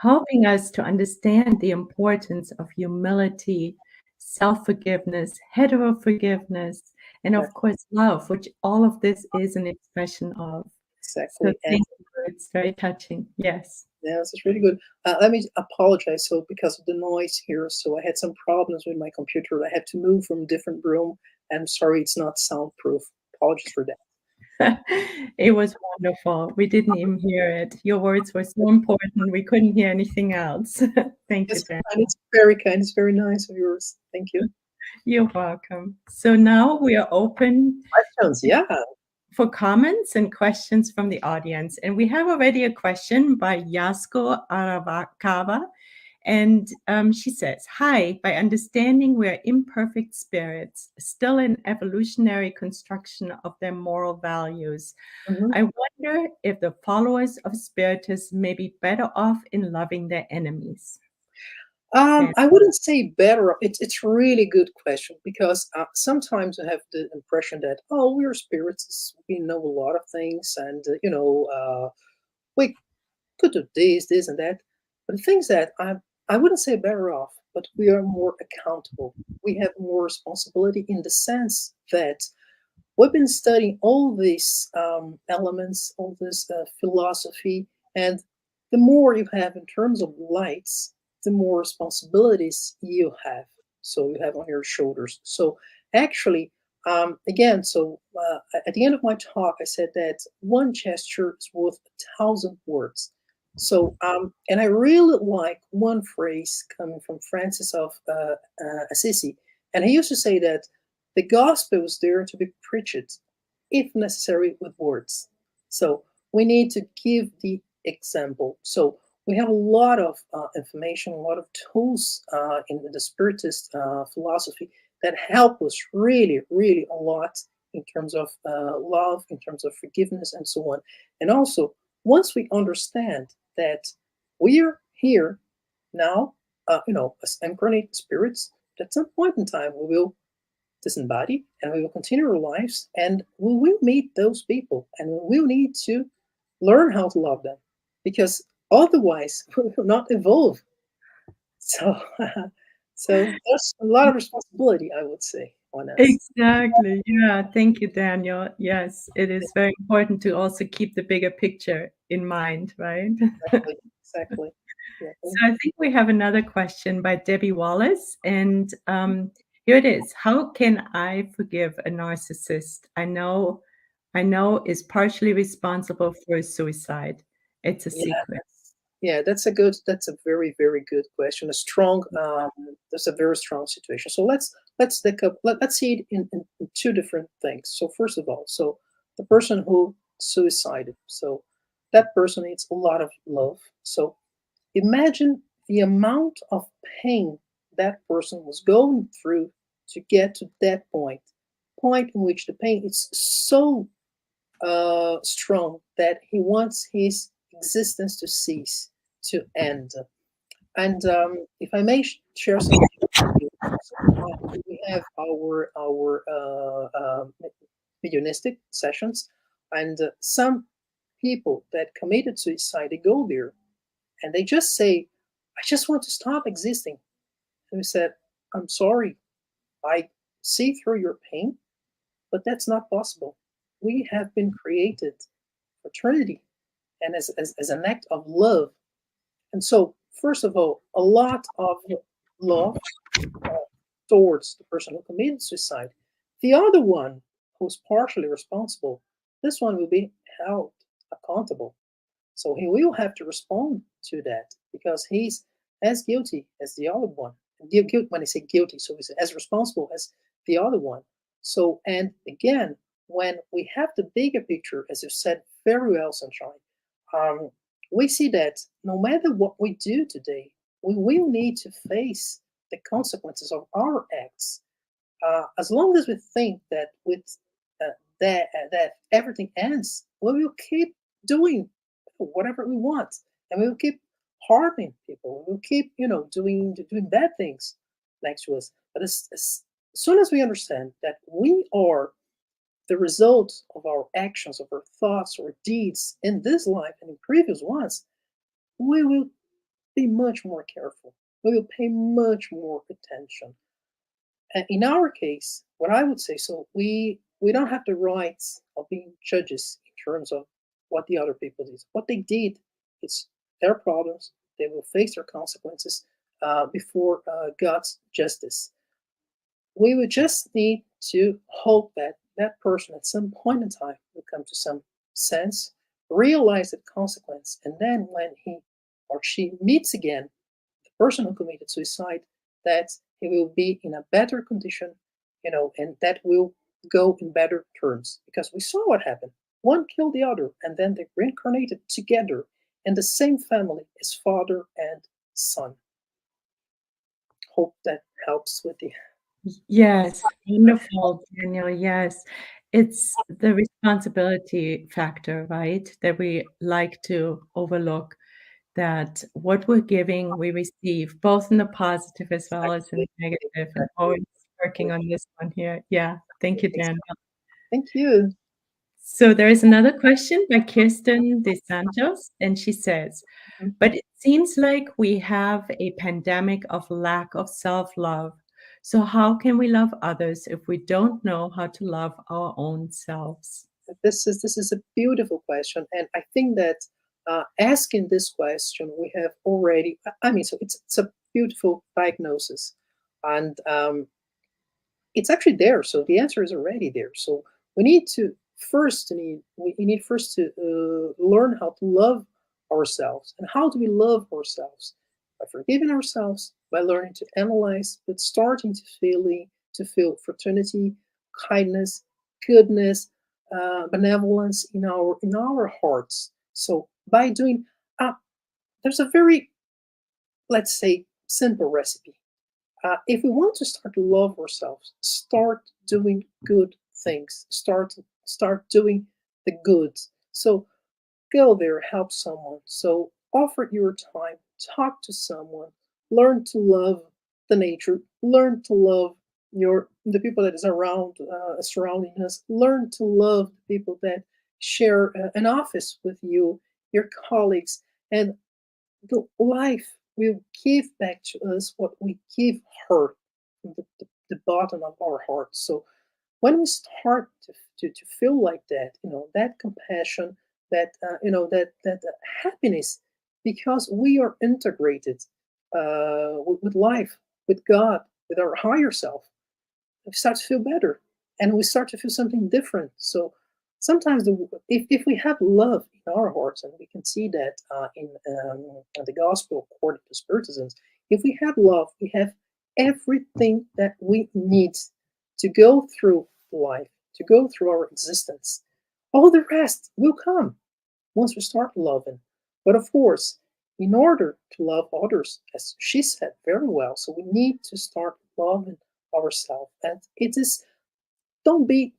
helping us to understand the importance of humility, self-forgiveness, hetero-forgiveness, and of course, love, which all of this is an expression of. Exactly. So thank you. It's very touching. Yes. Yes, it's really good. Let me apologize. So because of the noise here, so I had some problems with my computer. I had to move from a different room. I'm sorry, it's not soundproof. Apologies for that. It was wonderful. We didn't even hear it. Your words were so important. We couldn't hear anything else. Thank you, Dan. It's very kind. It's very nice of yours. Thank you. You're welcome. So now we are open Questions, yeah. for comments and questions from the audience. And we have already a question by Yasko Aravakava. And she says, "Hi, by understanding we're imperfect spirits, still in evolutionary construction of their moral values, I wonder if the followers of Spiritism may be better off in loving their enemies." I wouldn't say better. It's a really good question, because sometimes I have the impression that, oh, we're spirits, we know a lot of things, and we could do this and that. But the things that I wouldn't say better off, but we are more accountable. We have more responsibility in the sense that we've been studying all these elements, all this philosophy, and the more you have in terms of lights, the more responsibilities you have. So you have on your shoulders. So actually, again, so at the end of my talk, I said that one gesture is worth 1,000 words. So, and I really like one phrase coming from Francis of Assisi, and he used to say that the gospel is there to be preached, if necessary, with words. So we need to give the example. So we have a lot of information, a lot of tools in the Spiritist philosophy that help us really, really a lot in terms of love, in terms of forgiveness, and so on. And also, once we understand that we are here now, as incarnate spirits, at some point in time we will disembody and we will continue our lives and we will meet those people and we will need to learn how to love them because otherwise we will not evolve. So, so there's a lot of responsibility, I would say, on us. Exactly. Yeah. Thank you, Daniel. Yes, it is very important to also keep the bigger picture in mind, right? Exactly. Exactly. Yeah. So I think we have another question by Debbie Wallace, and here it is. How can I forgive a narcissist I know is partially responsible for his suicide? It's a Yeah. secret. Yeah, that's a very, very good question. That's a very strong situation. So let's take up, let's see it in two different things. So first of all, so the person who suicided, so that person needs a lot of love. So imagine the amount of pain that person was going through to get to that point in which the pain is so strong that he wants his existence to cease, to end. And if I may share something with you, we have our mediumistic sessions, and some people that committed suicide, they go there and they just say, "I just want to stop existing." And we said, "I'm sorry, I see through your pain, but that's not possible. We have been created for eternity and as an act of love." And so, first of all, a lot of love towards the person who committed suicide. The other one, who's partially responsible, this one will be held accountable. So he will have to respond to that because he's as guilty as the other one. When I say guilty, so he's as responsible as the other one. So, and again, when we have the bigger picture, as you said very well, Sunshine, um, we see that no matter what we do today, we will need to face the consequences of our acts. As long as we think that with that everything ends, we will keep doing whatever we want, and we will keep harming people. We will keep, doing bad things next to us. But as soon as we understand that we are the result of our actions, of our thoughts or deeds in this life and in previous ones, we will be much more careful. We will pay much more attention. And in our case, what I would say, so we don't have the rights of being judges in terms of what the other people did. What they did, it's their problems. They will face their consequences before God's justice. We would just need to hope that that person at some point in time will come to some sense, realize the consequence, and then when he or she meets again the person who committed suicide, that he will be in a better condition, and that will go in better terms. Because we saw what happened. One killed the other, and then they reincarnated together in the same family as father and son. Hope that helps with the. Yes, wonderful, Daniel. Yes. It's the responsibility factor, right? That we like to overlook, that what we're giving, we receive, both in the positive as well as in the Exactly, negative, and exactly, always working on exactly, this one here. Yeah. Thank you, Daniel. Thank you. So there is another question by Kirsten De Santos, and she says, Mhm. but it seems like we have a pandemic of lack of self-love. So how can we love others if we don't know how to love our own selves? This is a beautiful question, and I think that asking this question, we have already. I mean, so it's a beautiful diagnosis. And it's actually there. So the answer is already there. So we need to first to learn how to love ourselves. And how do we love ourselves? By forgiving ourselves, by learning to analyze, but starting to feel fraternity, kindness, goodness, benevolence in our hearts. So by doing, there's a very, let's say, simple recipe. If we want to start to love ourselves, start doing good things. Start doing the good. So go there, help someone. So offer your time, talk to someone, learn to love the nature, learn to love the people that is around surrounding us, learn to love the people that share an office with you, your colleagues, and the life will give back to us what we give her from the bottom of our heart. So when we start to feel like that, that compassion, that that happiness, because we are integrated with life, with God, with our higher self, we start to feel better, and we start to feel something different. So sometimes if we have love in our hearts, and we can see that in the gospel according to spiritism, if we have love, we have everything that we need to go through life, to go through our existence. All the rest will come once we start loving. But of course, in order to love others, as she said very well, so we need to start loving ourselves. And it is, don't be,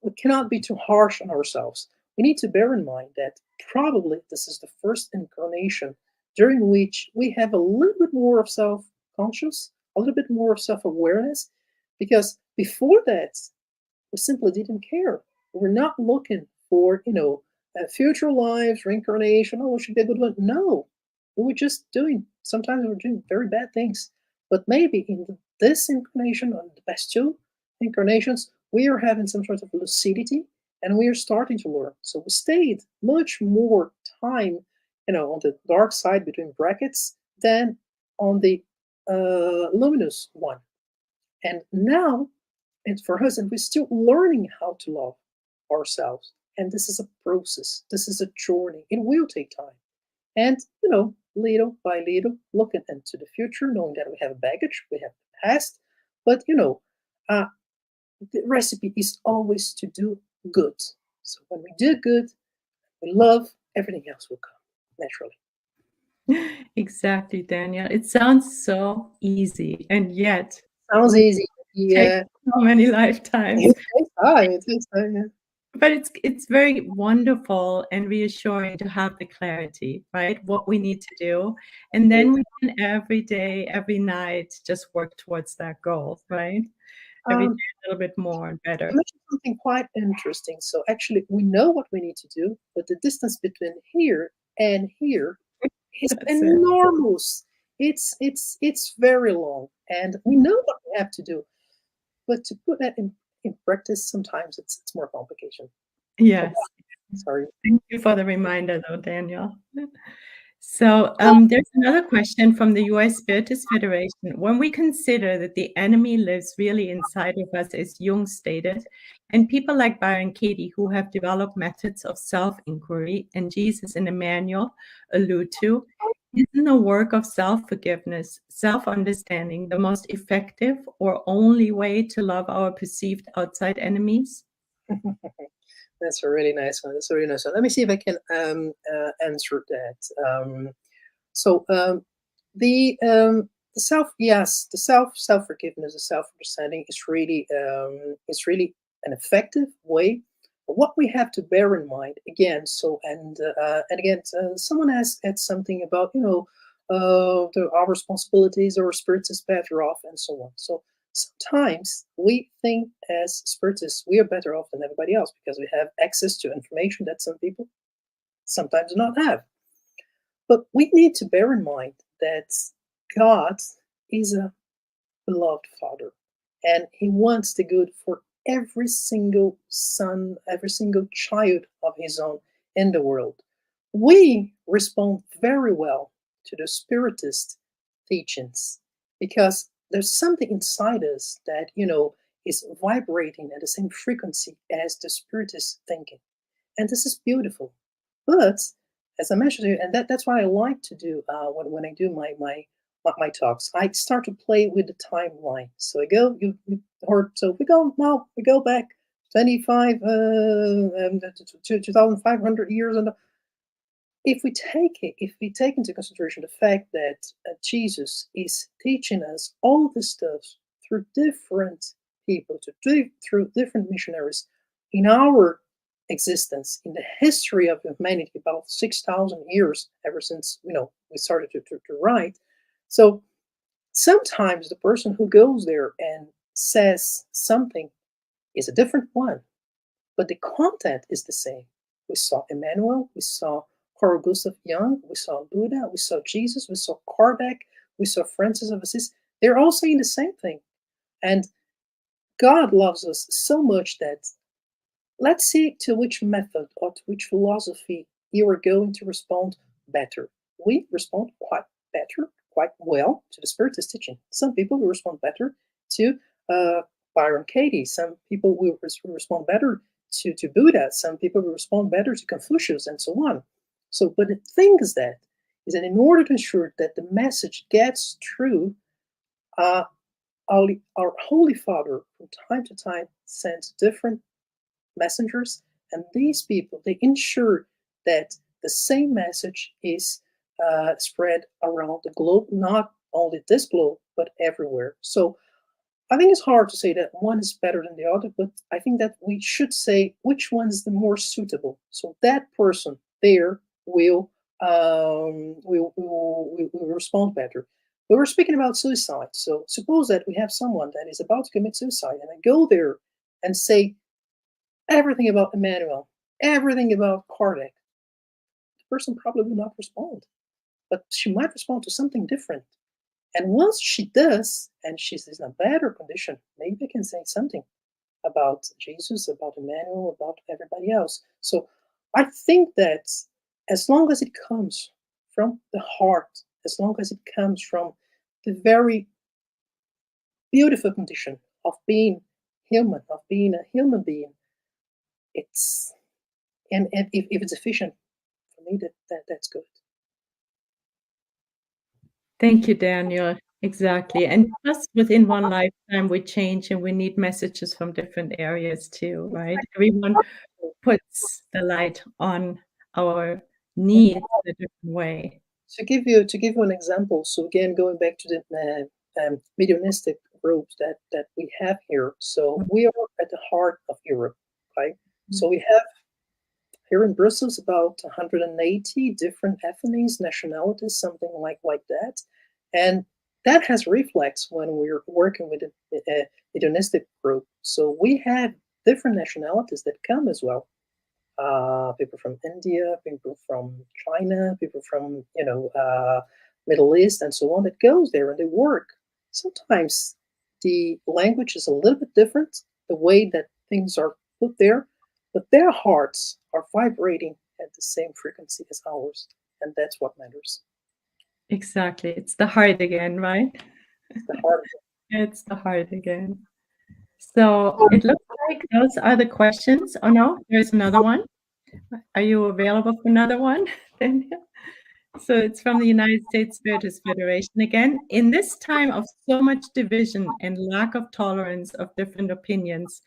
we cannot be too harsh on ourselves. We need to bear in mind that probably this is the first incarnation during which we have a little bit more of self-conscious, a little bit more of self-awareness, because before that, we simply didn't care. We're not looking for, future lives, reincarnation. Oh, it should be a good one. No, we were just doing, sometimes we were doing very bad things. But maybe in this incarnation, or the past two incarnations, we are having some sort of lucidity, and we are starting to learn. So we stayed much more time, on the dark side between brackets than on the luminous one. And now it's for us, and we're still learning how to love ourselves. And this is a process. This is a journey. It will take time. And, little by little, looking into the future, knowing that we have a baggage, we have the past. But, uh, the recipe is always to do good. So when we do good, we love, everything else will come naturally. Exactly, Daniel. It sounds so easy, and yet Sounds we easy. take Yeah. so many lifetimes. It takes time. It takes time. Yeah. But it's very wonderful and reassuring to have the clarity, right? What we need to do. And then we can every day, every night, just work towards that goal, right? Every day Um, a little bit more and better. you mentioned something quite interesting. So actually, we know what we need to do, but the distance between here and here is That's it. enormous. It's very long, and we know what we have to do, but to put that in practice, sometimes it's more complication. Yes. Sorry. Thank you for the reminder, though, Daniel. So there's another question from the US Spiritist Federation. When we consider that the enemy lives really inside of us, as Jung stated, and people like Byron Katie, who have developed methods of self-inquiry, and Jesus and Emmanuel allude to, isn't the work of self-forgiveness, self-understanding the most effective or only way to love our perceived outside enemies? That's a really nice one. That's a really nice one. Let me see if I can answer that. The self forgiveness, the self understanding is really an effective way. But what we have to bear in mind again, someone asked something about our responsibilities or spiritists better off and so on. So sometimes we think as spiritists we are better off than everybody else because we have access to information that some people sometimes do not have. But we need to bear in mind that God is a beloved Father, and He wants the good for every single son, every single child of His own in the world. We respond very well to the Spiritist teachings because there's something inside us that, you know, is vibrating at the same frequency as the spirit is thinking. And this is beautiful. But as I mentioned to you, and that's what I like to do when I do my talks. I start to play with the timeline. So I go, so we go back 25 to 2,500 years, and if we take into consideration the fact that Jesus is teaching us all this stuff through different people, through different missionaries in our existence, in the history of humanity, about 6,000 years, ever since, you know, we started to write. So sometimes the person who goes there and says something is a different one, but the content is the same. We saw Emmanuel, we saw Carl Gustav Jung, we saw Buddha, we saw Jesus, we saw Kardec, we saw Francis of Assisi. They're all saying the same thing. And God loves us so much that let's see to which method or to which philosophy you are going to respond better. We respond quite well to the Spiritist teaching. Some people will respond better to Byron Katie. Some people will respond better to Buddha. Some people will respond better to Confucius, and so on. So, but the thing is that in order to ensure that the message gets through, our Holy Father from time to time sends different messengers, and these people, they ensure that the same message is spread around the globe, not only this globe, but everywhere. So I think it's hard to say that one is better than the other, but I think that we should say which one is the more suitable. So that person there will respond better. We were speaking about suicide. So suppose that we have someone that is about to commit suicide, and I go there and say everything about Emmanuel, everything about Kardec. The person probably will not respond, but she might respond to something different. And once she does, and she's in a better condition, maybe I can say something about Jesus, about Emmanuel, about everybody else. So I think that as long as it comes from the heart, as long as it comes from the very beautiful condition of being human, of being a human being, it's, and if it's efficient, for me, that's good. Thank you, Daniel. Exactly. And just within one lifetime, we change and we need messages from different areas too, right? Everyone puts the light on our needs in a different way. To give you an example, so again, going back to the mediumistic groups that we have here. So we are at the heart of Europe, right? So we have here in Brussels about 180 different ethnies, nationalities, something like that. And that has reflex when we're working with a mediumistic group. So we have different nationalities that come as well. People from India, people from China, people from, Middle East, and so on, that goes there and they work. Sometimes the language is a little bit different, the way that things are put there, but their hearts are vibrating at the same frequency as ours, and that's what matters. Exactly. It's the heart again, right? It's the heart. It's the heart again. So it looks like those are the questions. Oh no, there's another one. Are you available for another one? So it's from the United States Spiritist Federation again. In this time of so much division and lack of tolerance of different opinions,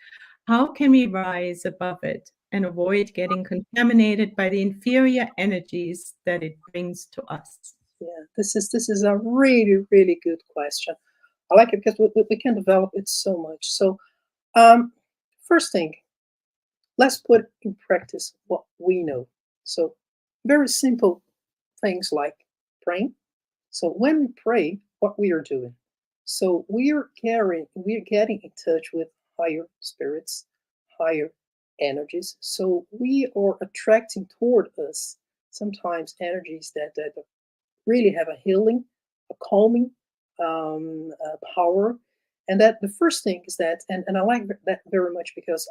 how can we rise above it and avoid getting contaminated by the inferior energies that it brings to us? Yeah, this is a really, really good question. I like it because we can develop it so much. So first thing, let's put in practice what we know. So very simple things like praying. So when we pray, what we are doing. So we are getting in touch with higher spirits, higher energies. So we are attracting toward us sometimes energies that really have a healing, a calming power. And that the first thing is that, and I like that very much because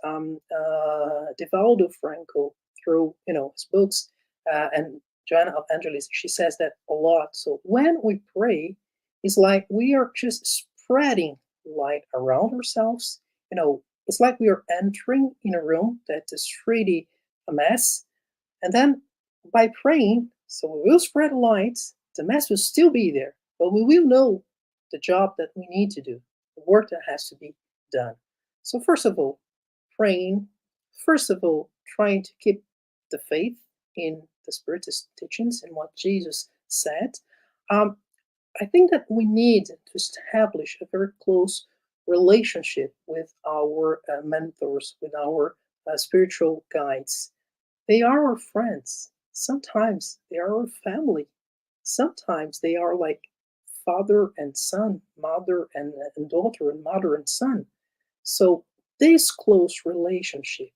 Divaldo Franco, through his books, and Joanna of Angelis, she says that a lot. So when we pray, it's like we are just spreading light around ourselves. It's like we are entering in a room that is really a mess. And then by praying, so we will spread light, the mess will still be there, but we will know the job that we need to do, the work that has to be done. So first of all, praying, first of all, trying to keep the faith in the Spiritist teachings and what Jesus said. I think that we need to establish a very close relationship with our mentors, with our spiritual guides. They are our friends. Sometimes they are our family. Sometimes they are like father and son, mother and daughter, and mother and son. So this close relationship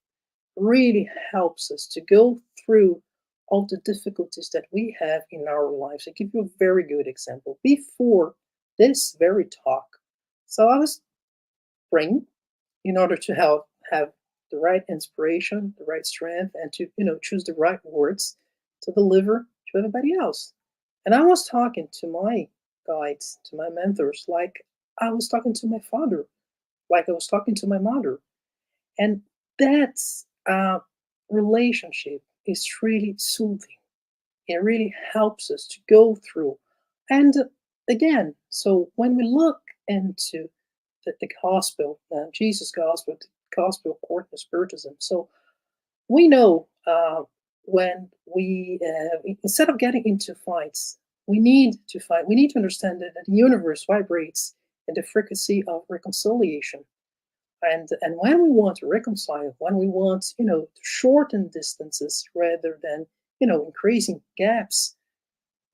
really helps us to go through all the difficulties that we have in our lives. I give you a very good example. Before this very talk, so I was praying in order to have the right inspiration, the right strength, and to choose the right words to deliver to everybody else. And I was talking to my guides, to my mentors, like I was talking to my father, like I was talking to my mother. And that's relationship is really soothing. It really helps us to go through. And again, so when we look into the gospel, Jesus' gospel, the gospel according to Spiritism, so we know when we, instead of getting into fights, we need to fight. We need to understand that the universe vibrates in the frequency of reconciliation. And when we want to reconcile, when we want, to shorten distances rather than, increasing gaps,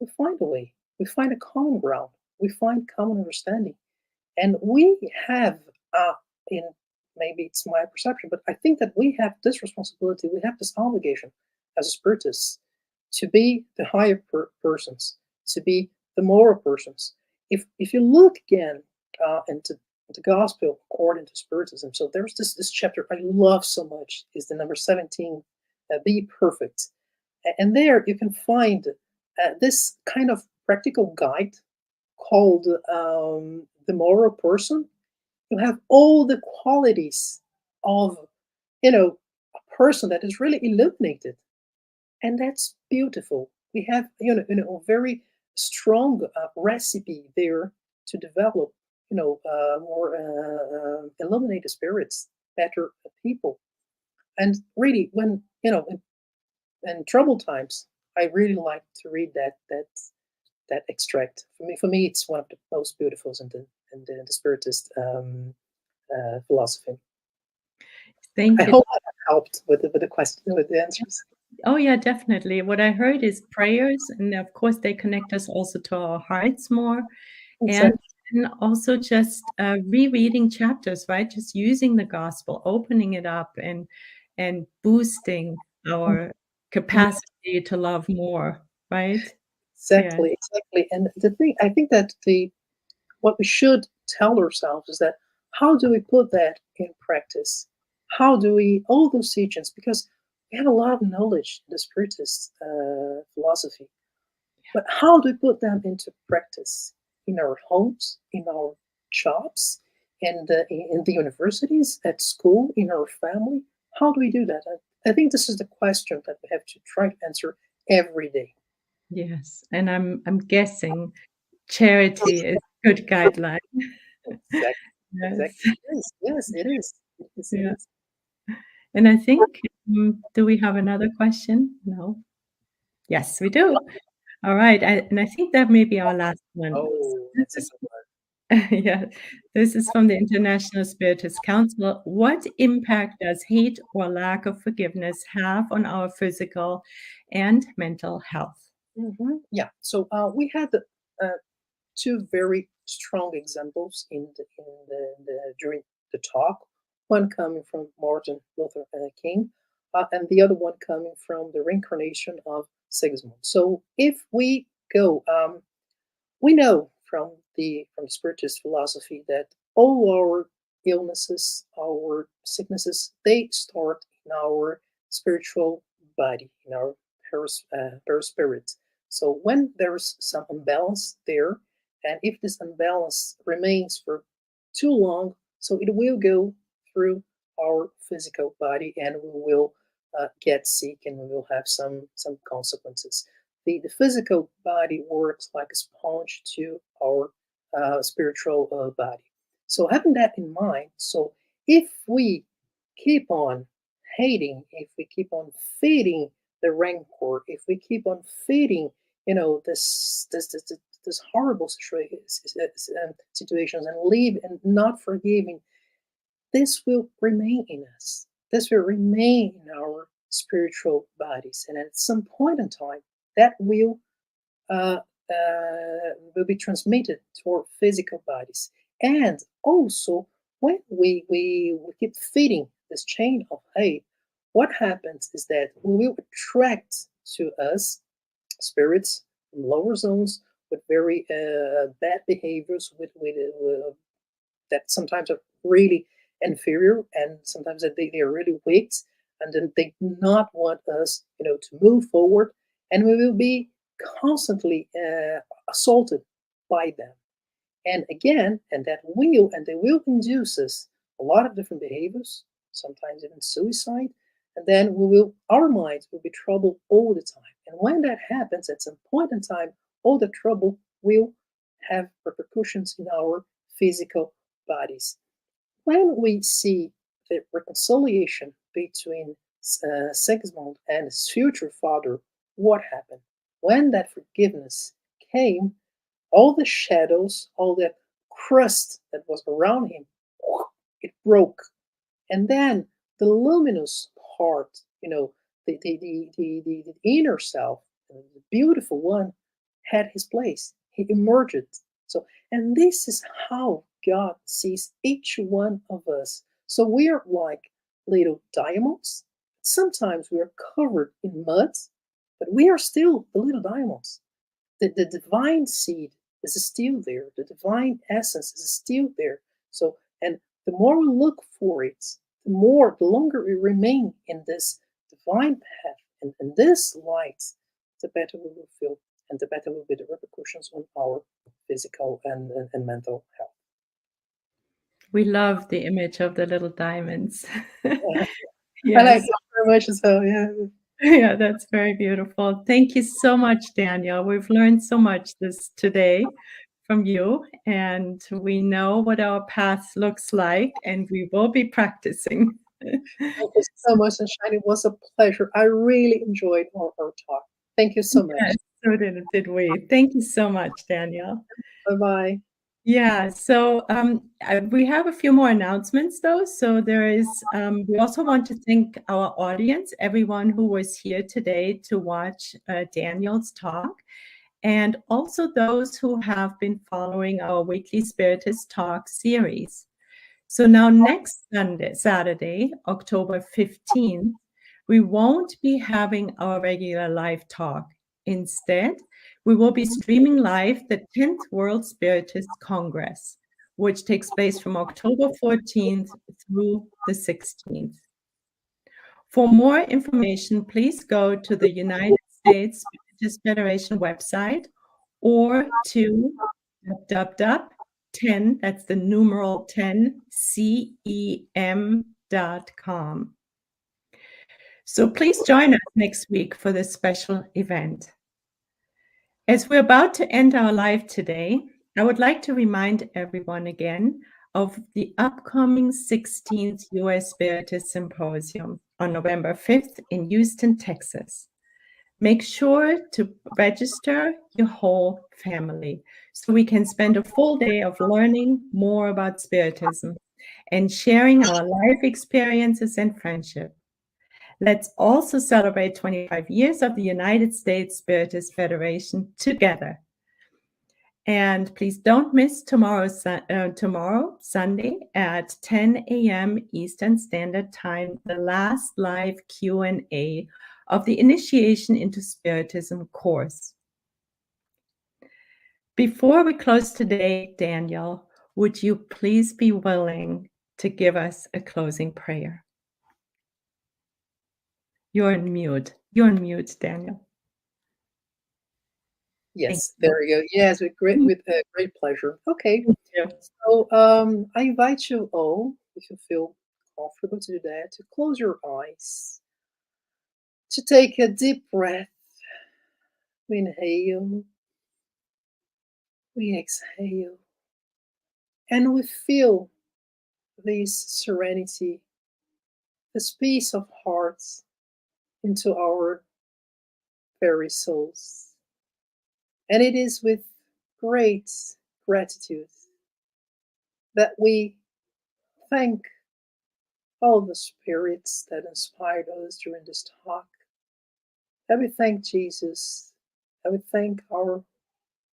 we find a way. We find a common ground. We find common understanding. And we have, in maybe it's my perception, but I think that we have this responsibility, we have this obligation as spiritists to be the higher persons, to be the moral persons. If you look again into the gospel according to Spiritism, so there's this chapter I love so much, is the number 17, be perfect. And there you can find this kind of practical guide called the moral person. You have all the qualities of a person that is really illuminated, and that's beautiful. We have a very strong recipe there to develop more illuminated spirits, better people. And really, when in troubled times, I really like to read that extract. For me, it's one of the most beautiful in the Spiritist philosophy. Thank I you. hope that helped with the question, with the answers. Oh yeah, definitely. What I heard is prayers, and of course they connect us also to our hearts more, and also just rereading chapters, right? Just using the gospel, opening it up, and boosting our capacity to love more, right? Exactly. And the thing, I think that what we should tell ourselves is that how do we put that in practice? How do we, all those teachings, because we have a lot of knowledge in the Spiritist philosophy, but how do we put them into practice in our homes, in our jobs, in the universities, at school, in our family? How do we do that? I think this is the question that we have to try to answer every day. Yes, and I'm guessing charity is a good guideline. Exactly. Yes. Exactly. Yes, it is. Yeah. And I think, do we have another question? No? Yes, we do. All right, and I think that may be our last one. Oh, This that's a is good one. yeah, this is from the International Spiritist Council. What impact does hate or lack of forgiveness have on our physical and mental health? Yeah. So we had two very strong examples during the talk. One coming from Martin Luther King, and the other one coming from the reincarnation of Sigismund. So if we go, we know from the Spiritist philosophy that all our illnesses, our sicknesses, they start in our spiritual body, in our perispirit. So when there's some imbalance there, And if this imbalance remains for too long, so it will go through our physical body, and we will get sick, and we will have some consequences. The physical body works like a sponge to our spiritual body. So having that in mind, so if we keep on hating, if we keep on feeding the rancor, if we keep on feeding, this horrible situations, and leave and not forgiving, this will remain in us. This will remain in our spiritual bodies, and at some point in time, that will be transmitted to our physical bodies. And also, when we keep feeding this chain of hate, what happens is that we will attract to us spirits from lower zones with very bad behaviors, with that sometimes are really inferior, and sometimes they are really weak, and then they do not want us, to move forward, and we will be constantly assaulted by them. And again, they will induce us a lot of different behaviors, sometimes even suicide, and then our minds will be troubled all the time. And when that happens, at some point in time, all the trouble will have repercussions in our physical bodies. When we see the reconciliation between Sigismund and his future father, what happened? When that forgiveness came, all the shadows, all the crust that was around him, it broke. And then the luminous part, the inner self, the beautiful one, had his place. He emerged. So, and this is how God sees each one of us. So we are like little diamonds. Sometimes we are covered in mud, but we are still the little diamonds. The divine seed is still there. The divine essence is still there. So, and the more we look for it, the longer we remain in this divine path and in this light, the better we will feel, and the better will be the repercussions on our physical and mental health. We love the image of the little diamonds. I like that very much as well. Yeah. Yeah, that's very beautiful. Thank you so much, Daniel. We've learned so much today from you, and we know what our path looks like, and we will be practicing. Thank you so much, Sunshine. It was a pleasure. I really enjoyed our talk. Thank you so much. Yes, so did we. Thank you so much, Daniel. Bye-bye. Yeah, so we have a few more announcements though. So we also want to thank our audience, everyone who was here today to watch Daniel's talk, and also those who have been following our weekly Spiritist Talk series. So now next Saturday, October 15th, we won't be having our regular live talk. Instead, we will be streaming live the 10th World Spiritist Congress, which takes place from October 14th through the 16th. For more information, please go to the United States Spiritist Federation website or to www.10, that's the numeral 10, CEM.com. So please join us next week for this special event. As we're about to end our live today, I would like to remind everyone again of the upcoming 16th U.S. Spiritist Symposium on November 5th in Houston, Texas. Make sure to register your whole family so we can spend a full day of learning more about Spiritism and sharing our life experiences and friendship. Let's also celebrate 25 years of the United States Spiritist Federation together. And please don't miss tomorrow, Sunday at 10 a.m. Eastern Standard Time, the last live Q&A of the Initiation into Spiritism course. Before we close today, Daniel, would you please be willing to give us a closing prayer? You're on mute. You're on mute, Daniel. Yes, there you go. Yes, with great pleasure. Okay, so I invite you all, if you feel comfortable to do that, to close your eyes, to take a deep breath. We inhale, we exhale, and we feel this serenity, this peace of heart into our very souls. And it is with great gratitude that we thank all the spirits that inspired us during this talk. That we thank Jesus. That we thank our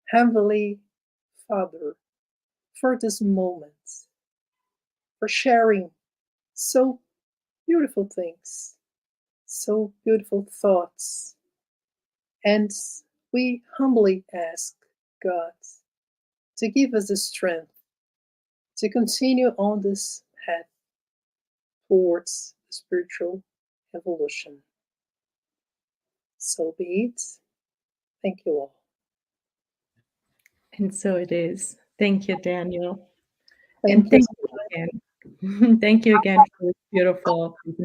Heavenly Father for this moment, for sharing so beautiful things, so beautiful thoughts. And we humbly ask God to give us the strength to continue on this path towards spiritual evolution. So be it. Thank you all. And so it is. Thank you, Daniel. Thank And you. thank you again. Thank you again for this beautiful